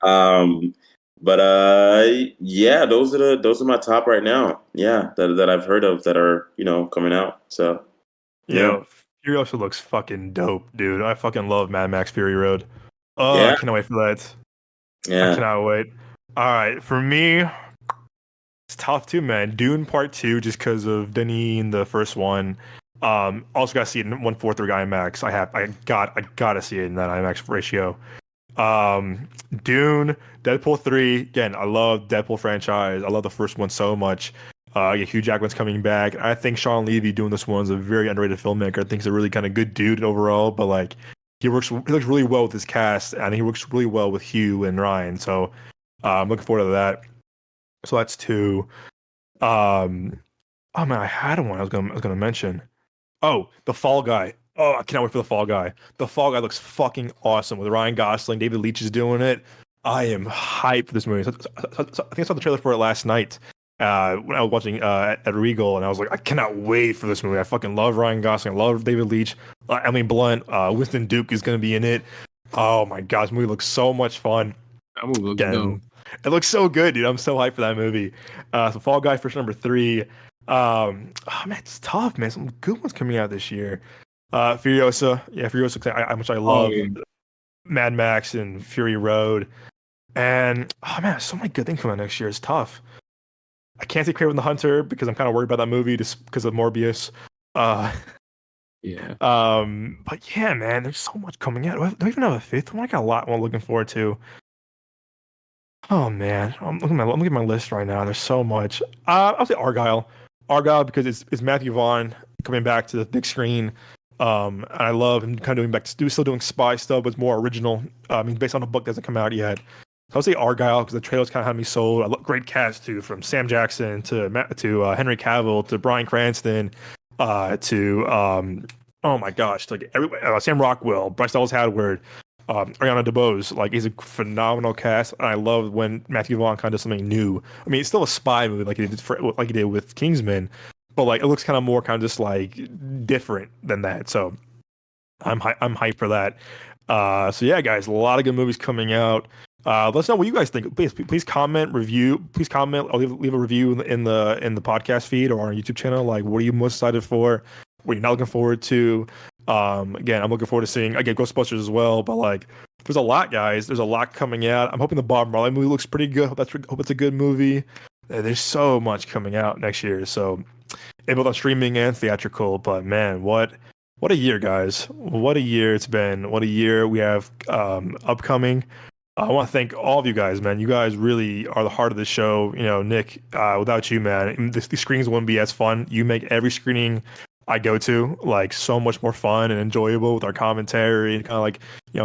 Um, but yeah, those are my top right now. Yeah, that I've heard of that are, you know, coming out. So yeah, Yo, Furiosa looks fucking dope, dude. I fucking love Mad Max Fury Road. Oh, I yeah, cannot wait for that. I yeah. cannot wait. All right, for me, it's tough too, man. Dune Part 2, just because of Denis in the first one. Also got to see it in 1/4 IMAX. I gotta see it in that IMAX ratio. Dune, Deadpool 3. Again, I love Deadpool franchise. I love the first one so much. Yeah, Hugh Jackman's coming back. I think Sean Levy doing this one is a very underrated filmmaker. I think he's a really kind of good dude overall, but like he looks really well with his cast, and he works really well with Hugh and Ryan. So I'm looking forward to that. So that's two. Oh man, I had one I was gonna mention. Oh, the Fall Guy. Oh, I cannot wait for the Fall Guy. The Fall Guy looks fucking awesome with Ryan Gosling. David Leitch is doing it. I am hyped for this movie. I think I saw the trailer for it last night when I was watching at Regal, and I was like, I cannot wait for this movie. I fucking love Ryan Gosling. I love David Leitch. Emily Blunt. Winston Duke is going to be in it. Oh my god, this movie looks so much fun. That movie looks dope. It looks so good, dude. I'm so hyped for that movie. So Fall Guy for number 3. Oh man, it's tough, man. Some good ones coming out this year. Furiosa, yeah, Furiosa. How much I love Mad Max and Fury Road, and oh man, so many good things coming out next year. It's tough. I can't say Kraven the Hunter because I'm kind of worried about that movie just because of Morbius. Yeah. But yeah, man, there's so much coming out. Do I even have a fifth one? I got a lot more looking forward to. Oh man, I'm looking at my list right now. There's so much. I'll say Argyle because it's Matthew Vaughn coming back to the big screen. And I love him kind of still doing spy stuff, but it's more original. Based on a book that hasn't come out yet. So I'll say Argyle because the trailers kind of had me sold. I love great cast too, from Sam Jackson to Henry Cavill to Bryan Cranston to oh my gosh, like Sam Rockwell, Bryce Dallas Howard, Ariana DeBose. Like, he's a phenomenal cast, and I love when Matthew Vaughn kind of does something new. I mean, it's still a spy movie like he did with Kingsman, but like it looks kind of more kind of just like different than that. So I'm hyped for that. So yeah, guys, a lot of good movies coming out. Let us know what you guys think. Please comment, review. Please comment. I'll leave a review in the podcast feed or on our YouTube channel. Like, what are you most excited for? What are you not looking forward to? Again, I'm looking forward to seeing Ghostbusters as well. But like, there's a lot, guys. There's a lot coming out. I'm hoping the Bob Marley movie looks pretty good. Hope it's a good movie. There's so much coming out next year. So, both on streaming and theatrical. But man, what a year, guys! What a year it's been. What a year we have upcoming. I want to thank all of you guys, man. You guys really are the heart of the show. You know, Nick, without you, man, the screenings wouldn't be as fun. You make every screening I go to like so much more fun and enjoyable with our commentary and kind of like,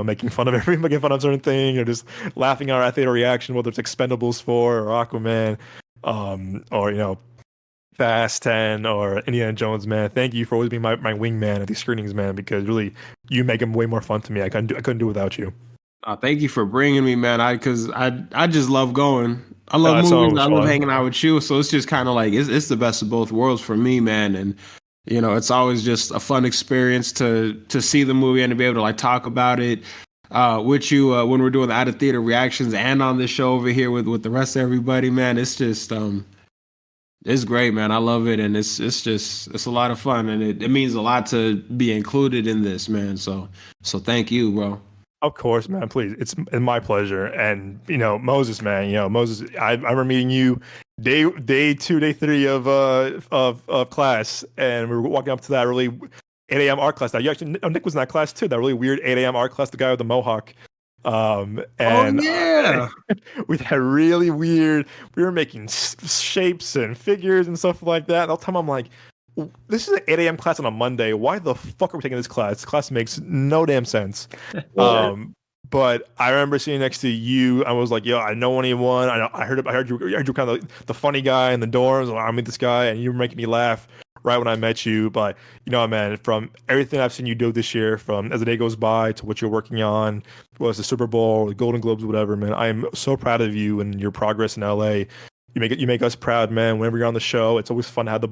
making fun of making fun of certain thing, or just laughing at our theater reaction, whether it's Expendables 4 or Aquaman, or Fast 10 or Indiana Jones, man. Thank you for always being my wingman at these screenings, man, because really you make them way more fun to me. I couldn't do without you. Thank you for bringing me, man. Because I just love going. I love movies. I love hanging out with you. So it's just kind of like it's the best of both worlds for me, man. And it's always just a fun experience to see the movie and to be able to like talk about it with you when we're doing the out of theater reactions and on this show over here with the rest of everybody, man. It's just it's great, man. I love it, and it's a lot of fun, and it means a lot to be included in this, man. So thank you, bro. Of course, man. Please, it's my pleasure. And Moses, man. Moses, I remember meeting you day 2, day 3 of class, and we were walking up to that really 8 a.m. art class. Now, Nick was in that class too. That really weird 8 a.m. art class, the guy with the mohawk. And we had really weird. We were making shapes and figures and stuff like that. And all the time I'm like, this is an 8 a.m. class on a Monday. Why the fuck are we taking this class? This class makes no damn sense. But I remember sitting next to you. I was like, yo, I know anyone. I heard you kind of the funny guy in the dorms. I meet this guy, and you were making me laugh right when I met you. But man, from everything I've seen you do this year, from as the day goes by to what you're working on, whether it's the Super Bowl, the Golden Globes, whatever, man, I am so proud of you and your progress in LA. You make us proud, man. Whenever you're on the show, it's always fun to have the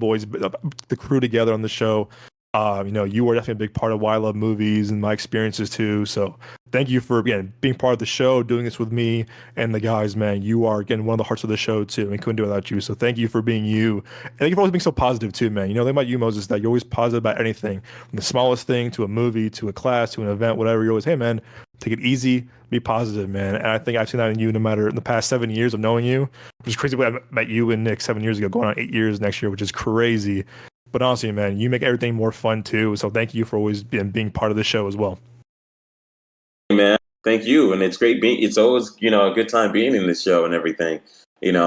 crew together on the show. You are definitely a big part of why I love movies and my experiences too. So thank you for being part of the show, doing this with me and the guys, man. You are again one of the hearts of the show too, and couldn't do it without you. So thank you for being you, and thank you for always being so positive too, man. Think about you, Moses, that you're always positive about anything, from the smallest thing to a movie to a class to an event, whatever. You're always, hey man, take it easy, be positive, man. And I think I've seen that in you, no matter in the past 7 years of knowing you, which is crazy. I met you and Nick 7 years ago, going on 8 years next year, which is crazy. But honestly, man, you make everything more fun too. So thank you for always being part of the show as well. Man, thank you. And it's great it's always, a good time being in this show and everything, seriously.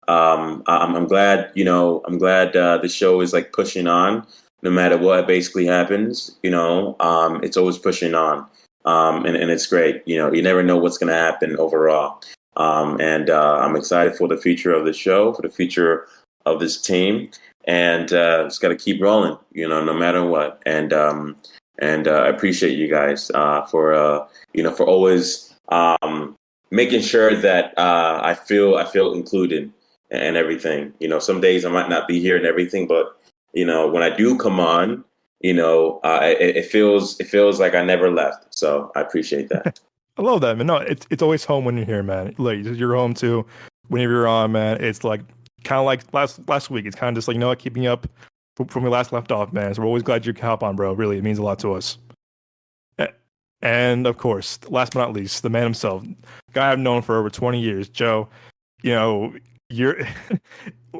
I'm glad, the show is like pushing on no matter what basically happens, it's always pushing on. And it's great. You never know what's going to happen overall. And I'm excited for the future of the show, for the future of this team, and just got to keep rolling, no matter what. And I appreciate you guys for always making sure that I feel included and everything. Some days I might not be here and everything, but when I do come on, it feels like I never left. So I appreciate that. I love that, man. No, it's always home when you're here, man. Like, you're home too. Whenever you're on, man, it's like kind of like last week. It's kind of just like, keeping up from we last left off, man. So we're always glad you can hop on, bro. Really, it means a lot to us. And of course, last but not least, the man himself, guy I've known for over 20 years, Joe. You're.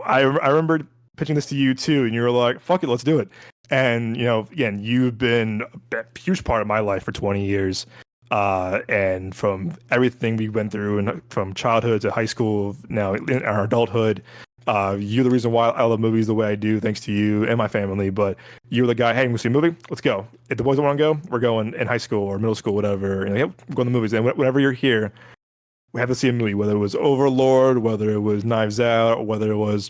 I remember pitching this to you too, and you were like, "Fuck it, let's do it." And again, you've been a huge part of my life for 20 years. And from everything we went through, and from childhood to high school, now in our adulthood, You're the reason why I love movies the way I do, thanks to you and my family. But you're the guy, hey, we see a movie, let's go. If the boys don't want to go, we're going in high school or middle school, whatever. And yep, we're going to the movies. And whenever you're here, we have to see a movie, whether it was Overlord, whether it was Knives Out, or whether it was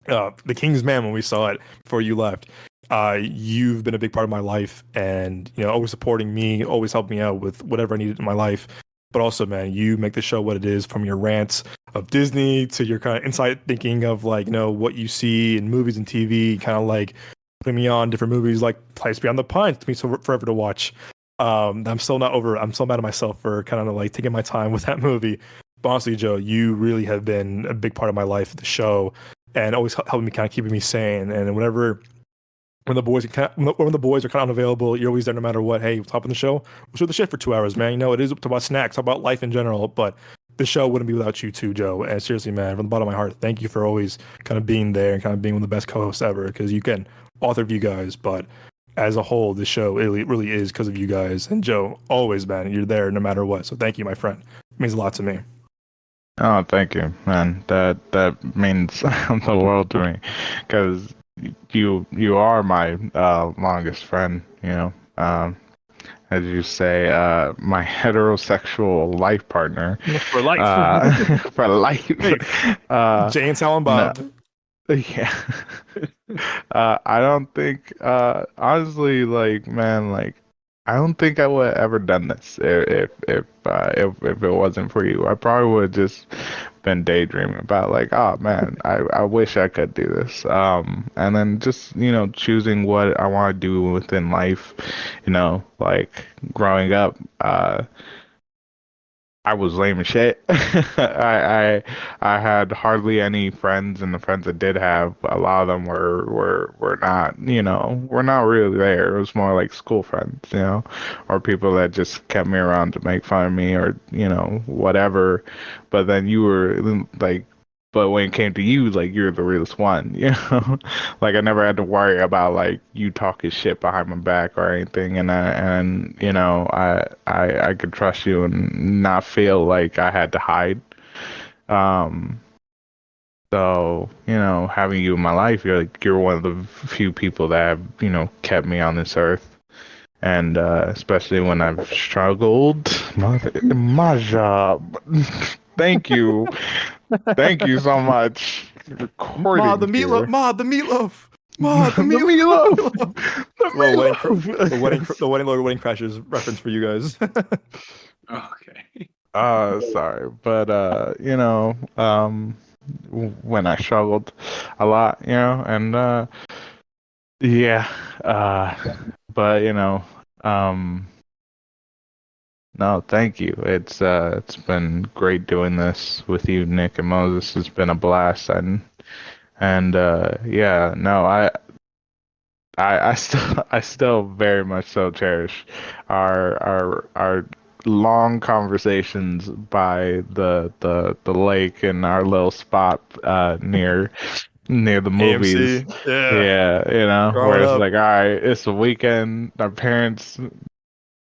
The King's Man when we saw it before you left. You've been a big part of my life, and always supporting me, always helping me out with whatever I needed in my life. But also, man, you make the show what it is, from your rants of Disney to your kind of inside thinking of what you see in movies and TV, kind of like putting me on different movies like Place Beyond the Pines, to me so forever to watch. I'm still not over. I'm still mad at myself for kind of like taking my time with that movie. But honestly, Joe, you really have been a big part of my life, the show, and always helping me, kind of keeping me sane. And when the boys are kind of unavailable, you're always there no matter what. Hey, what's up in the show? We'll shoot the shit for 2 hours, man. It is about snacks, about life in general, but the show wouldn't be without you too, Joe. And seriously, man, from the bottom of my heart, thank you for always kind of being there and kind of being one of the best co-hosts ever. Because you can, all three of you guys, but as a whole, the show it really is because of you guys. And Joe, always, man, you're there no matter what. So thank you, my friend. It means a lot to me. Oh, thank you, man. That means the world to me, because you are my longest friend. As you say, my heterosexual life partner for life. For life. Jay and Silent Bob. No. Yeah. I don't think, honestly, I don't think I would have ever done this if it wasn't for you. I probably would have just been daydreaming about oh man, I wish I could do this. And then just choosing what I want to do within life. Growing up, I was lame as shit. I had hardly any friends, and the friends I did have, a lot of them were not, were not really there. It was more like school friends, or people that just kept me around to make fun of me, or whatever. But then you were but when it came to you, you're the realest one, I never had to worry about you talking shit behind my back or anything, and I could trust you and not feel like I had to hide. So having you in my life, you're one of the few people that have kept me on this earth, and especially when I've struggled, my job. Thank you. Thank you so much. Ma, the meatloaf. The wedding crashers reference for you guys. Okay. Sorry, but when I struggled a lot, and but no, thank you. It's been great doing this with you, Nick and Moses. It's been a blast, and yeah, no, I still very much so cherish our long conversations by the lake and our little spot near the movies. AMC. Yeah, Growing where it's up. all right, it's a weekend.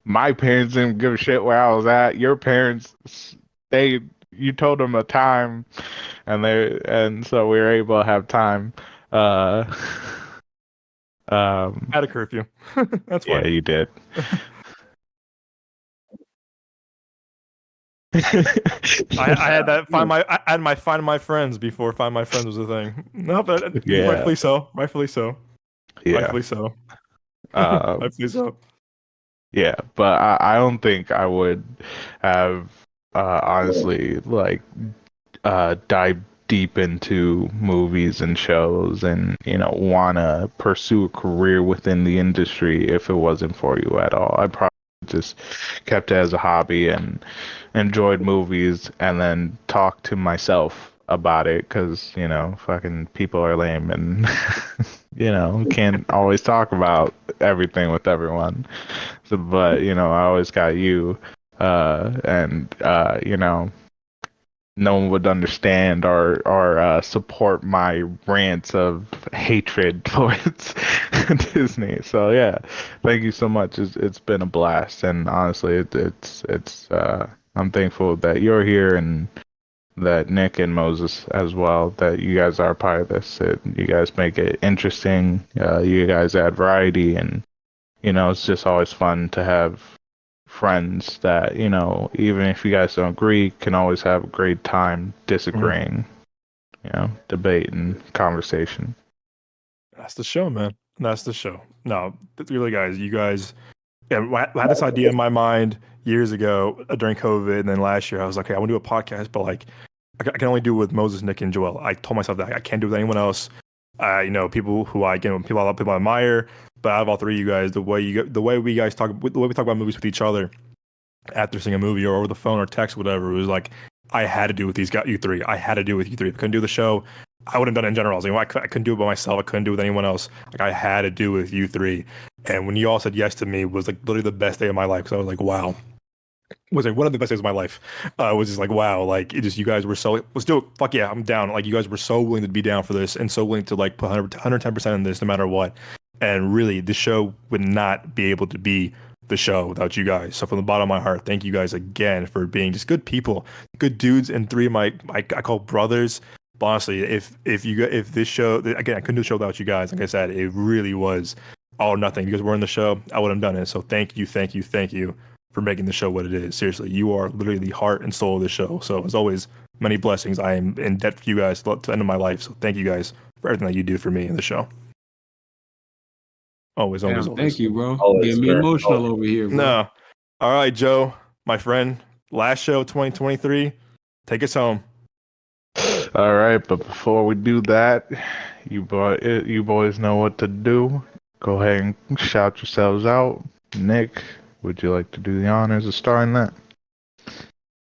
My parents didn't give a shit where I was at. Your parents, you told them a time, and so we were able to have time. Had a curfew. That's why. Yeah, you did. I had that I had my find my friends before Find My Friends was a thing. No, but Yeah. rightfully so. Rightfully so. Yeah. Rightfully so. Uh, Rightfully so. Yeah, but I don't think I would have honestly dive deep into movies and shows and wanna pursue a career within the industry if it wasn't for you at all. I probably just kept it as a hobby and enjoyed movies and then talked to myself about it because fucking people are lame and can't always talk about everything with everyone. So, but I always got you, and no one would understand or support my rants of hatred towards Disney. So yeah, thank you so much. It's been a blast, and honestly, it's I'm thankful that you're here and that Nick and Moses as well, that you guys are part of this. You guys make it interesting. You guys add variety, and it's just always fun to have friends that even if you guys don't agree, can always have a great time disagreeing. Debate and conversation. That's the show, man. That's the show. No, really, guys, you guys. Yeah, I had this idea in my mind years ago during COVID, and then last year I was like, okay, I want to do a podcast, but like, I can only do it with Moses, Nick, and Joel. I told myself that I can't do it with anyone else. People who people I admire, but out of all three of you guys, the way we talk about movies with each other after seeing a movie or over the phone or text, whatever, it was like I had to do it with you three. I had to do it with you three. If I couldn't do the show, I wouldn't have done it in general. I couldn't do it by myself. I couldn't do it with anyone else. Like I had to do it with you three. And when you all said yes to me, it was like literally the best day of my life. So I was like, wow. It was like one of the best days of my life. It was just like, wow. Like it just, you guys were so, let's do it. Fuck yeah, I'm down. Like you guys were so willing to be down for this and so willing to like put 110% in this no matter what. And really, the show would not be able to be the show without you guys. So from the bottom of my heart, thank you guys again for being just good people, good dudes, and three of my I call brothers. But honestly, if this show again, I couldn't do the show without you guys. Like I said, it really was all or nothing. Because we're in the show, I wouldn't have done it. So thank you for making the show what it is. Seriously, you are literally the heart and soul of the show. So as always, many blessings. I am in debt for you guys to the end of my life. So thank you guys for everything that you do for me in the show. Always. Thank you, bro. Always, Getting me emotional over here, bro. No. All right, Joe, my friend. Last show 2023. Take us home. All right, but before we do that, you boys know what to do. Go ahead and shout yourselves out. Nick, would you like to do the honors of starting that?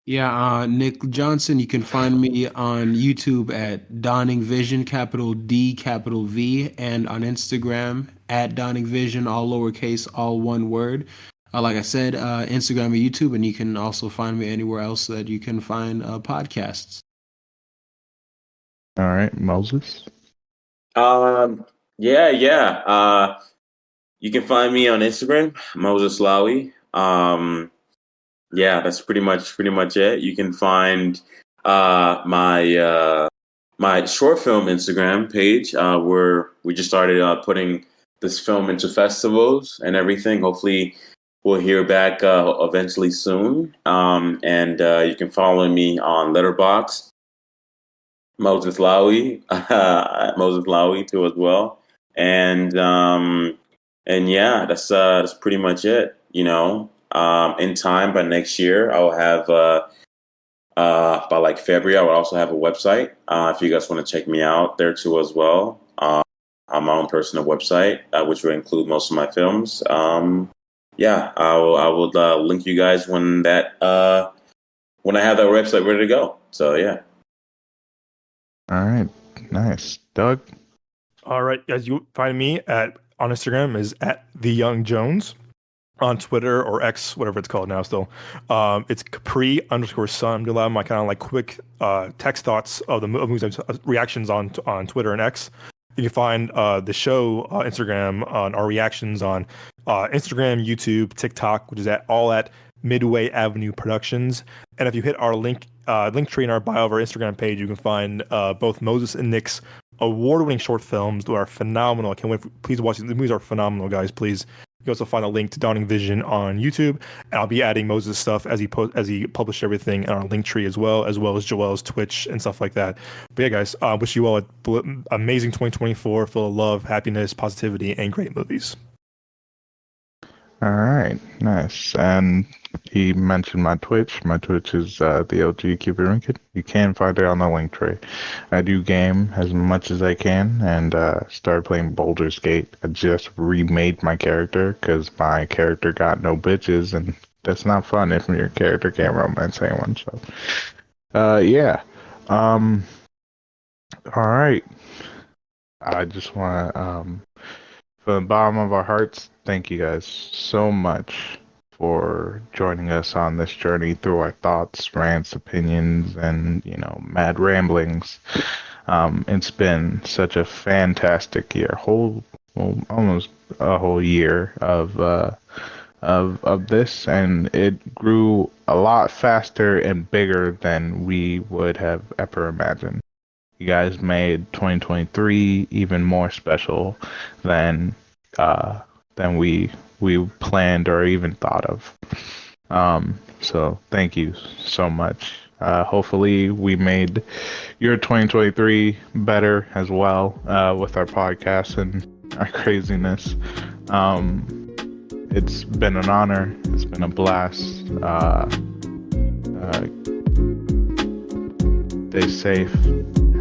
Yeah, Nick Johnson. You can find me on YouTube at Dawning Vision, capital D, capital V, and on Instagram at Dawning Vision, all lowercase, all one word. Like I said, Instagram and YouTube, and you can also find me anywhere else that you can find podcasts. All right, Moses. Yeah. You can find me on Instagram, Moses Lowy. Yeah, that's pretty much it. You can find my short film Instagram page where we just started putting this film into festivals and everything. Hopefully, we'll hear back eventually soon. And you can follow me on Letterboxd, Moses Lowy, Moses Lowy too as well. And yeah, that's pretty much it. In time by next year, I will have by like February, I will also have a website. If you guys want to check me out there too as well. On my own personal website, which will include most of my films. Yeah, I will link you guys when I have that website ready to go. So yeah. All right, nice, Doug. All right, guys, you find me on Instagram is at @TheYoungJones. On Twitter or X, whatever it's called now still. It's Capri_Sun. I'm doing a lot of my kind of like quick text thoughts of the movies, reactions on Twitter and X. You can find the show Instagram on our reactions on Instagram, YouTube, TikTok, which is at Midway Avenue Productions. And if you hit our link tree in our bio of our Instagram page, you can find both Moses and Nick's award-winning short films that are phenomenal. I can't wait. Please watch these. The movies are phenomenal, guys. Please. You can also find a link to Dawning Vision on YouTube, and I'll be adding Moses' stuff as he published everything in our link tree as well as Joel's Twitch and stuff like that. But yeah, guys, wish you all an amazing 2024, full of love, happiness, positivity, and great movies. All right, nice. And he mentioned my Twitch. My Twitch is the OG Keep It Rinkin. You can find it on the link tree. I do game as much as I can, and started playing Baldur's Gate. I just remade my character because my character got no bitches, and that's not fun if your character can't romance anyone. So, yeah. All right. I just want to, from the bottom of our hearts, thank you guys so much for joining us on this journey through our thoughts, rants, opinions, and mad ramblings. It's been such a fantastic year, almost a whole year of of this, and it grew a lot faster and bigger than we would have ever imagined. You guys made 2023 even more special than we planned or even thought of. So thank you so much. Hopefully we made your 2023 better as well with our podcast and our craziness. It's been an honor. It's been a blast. Stay safe.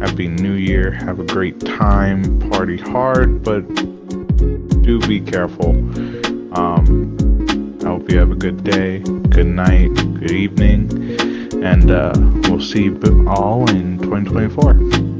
Happy New Year. Have a great time. Party hard, but do be careful. I hope you have a good day, good night, good evening, and we'll see you all in 2024.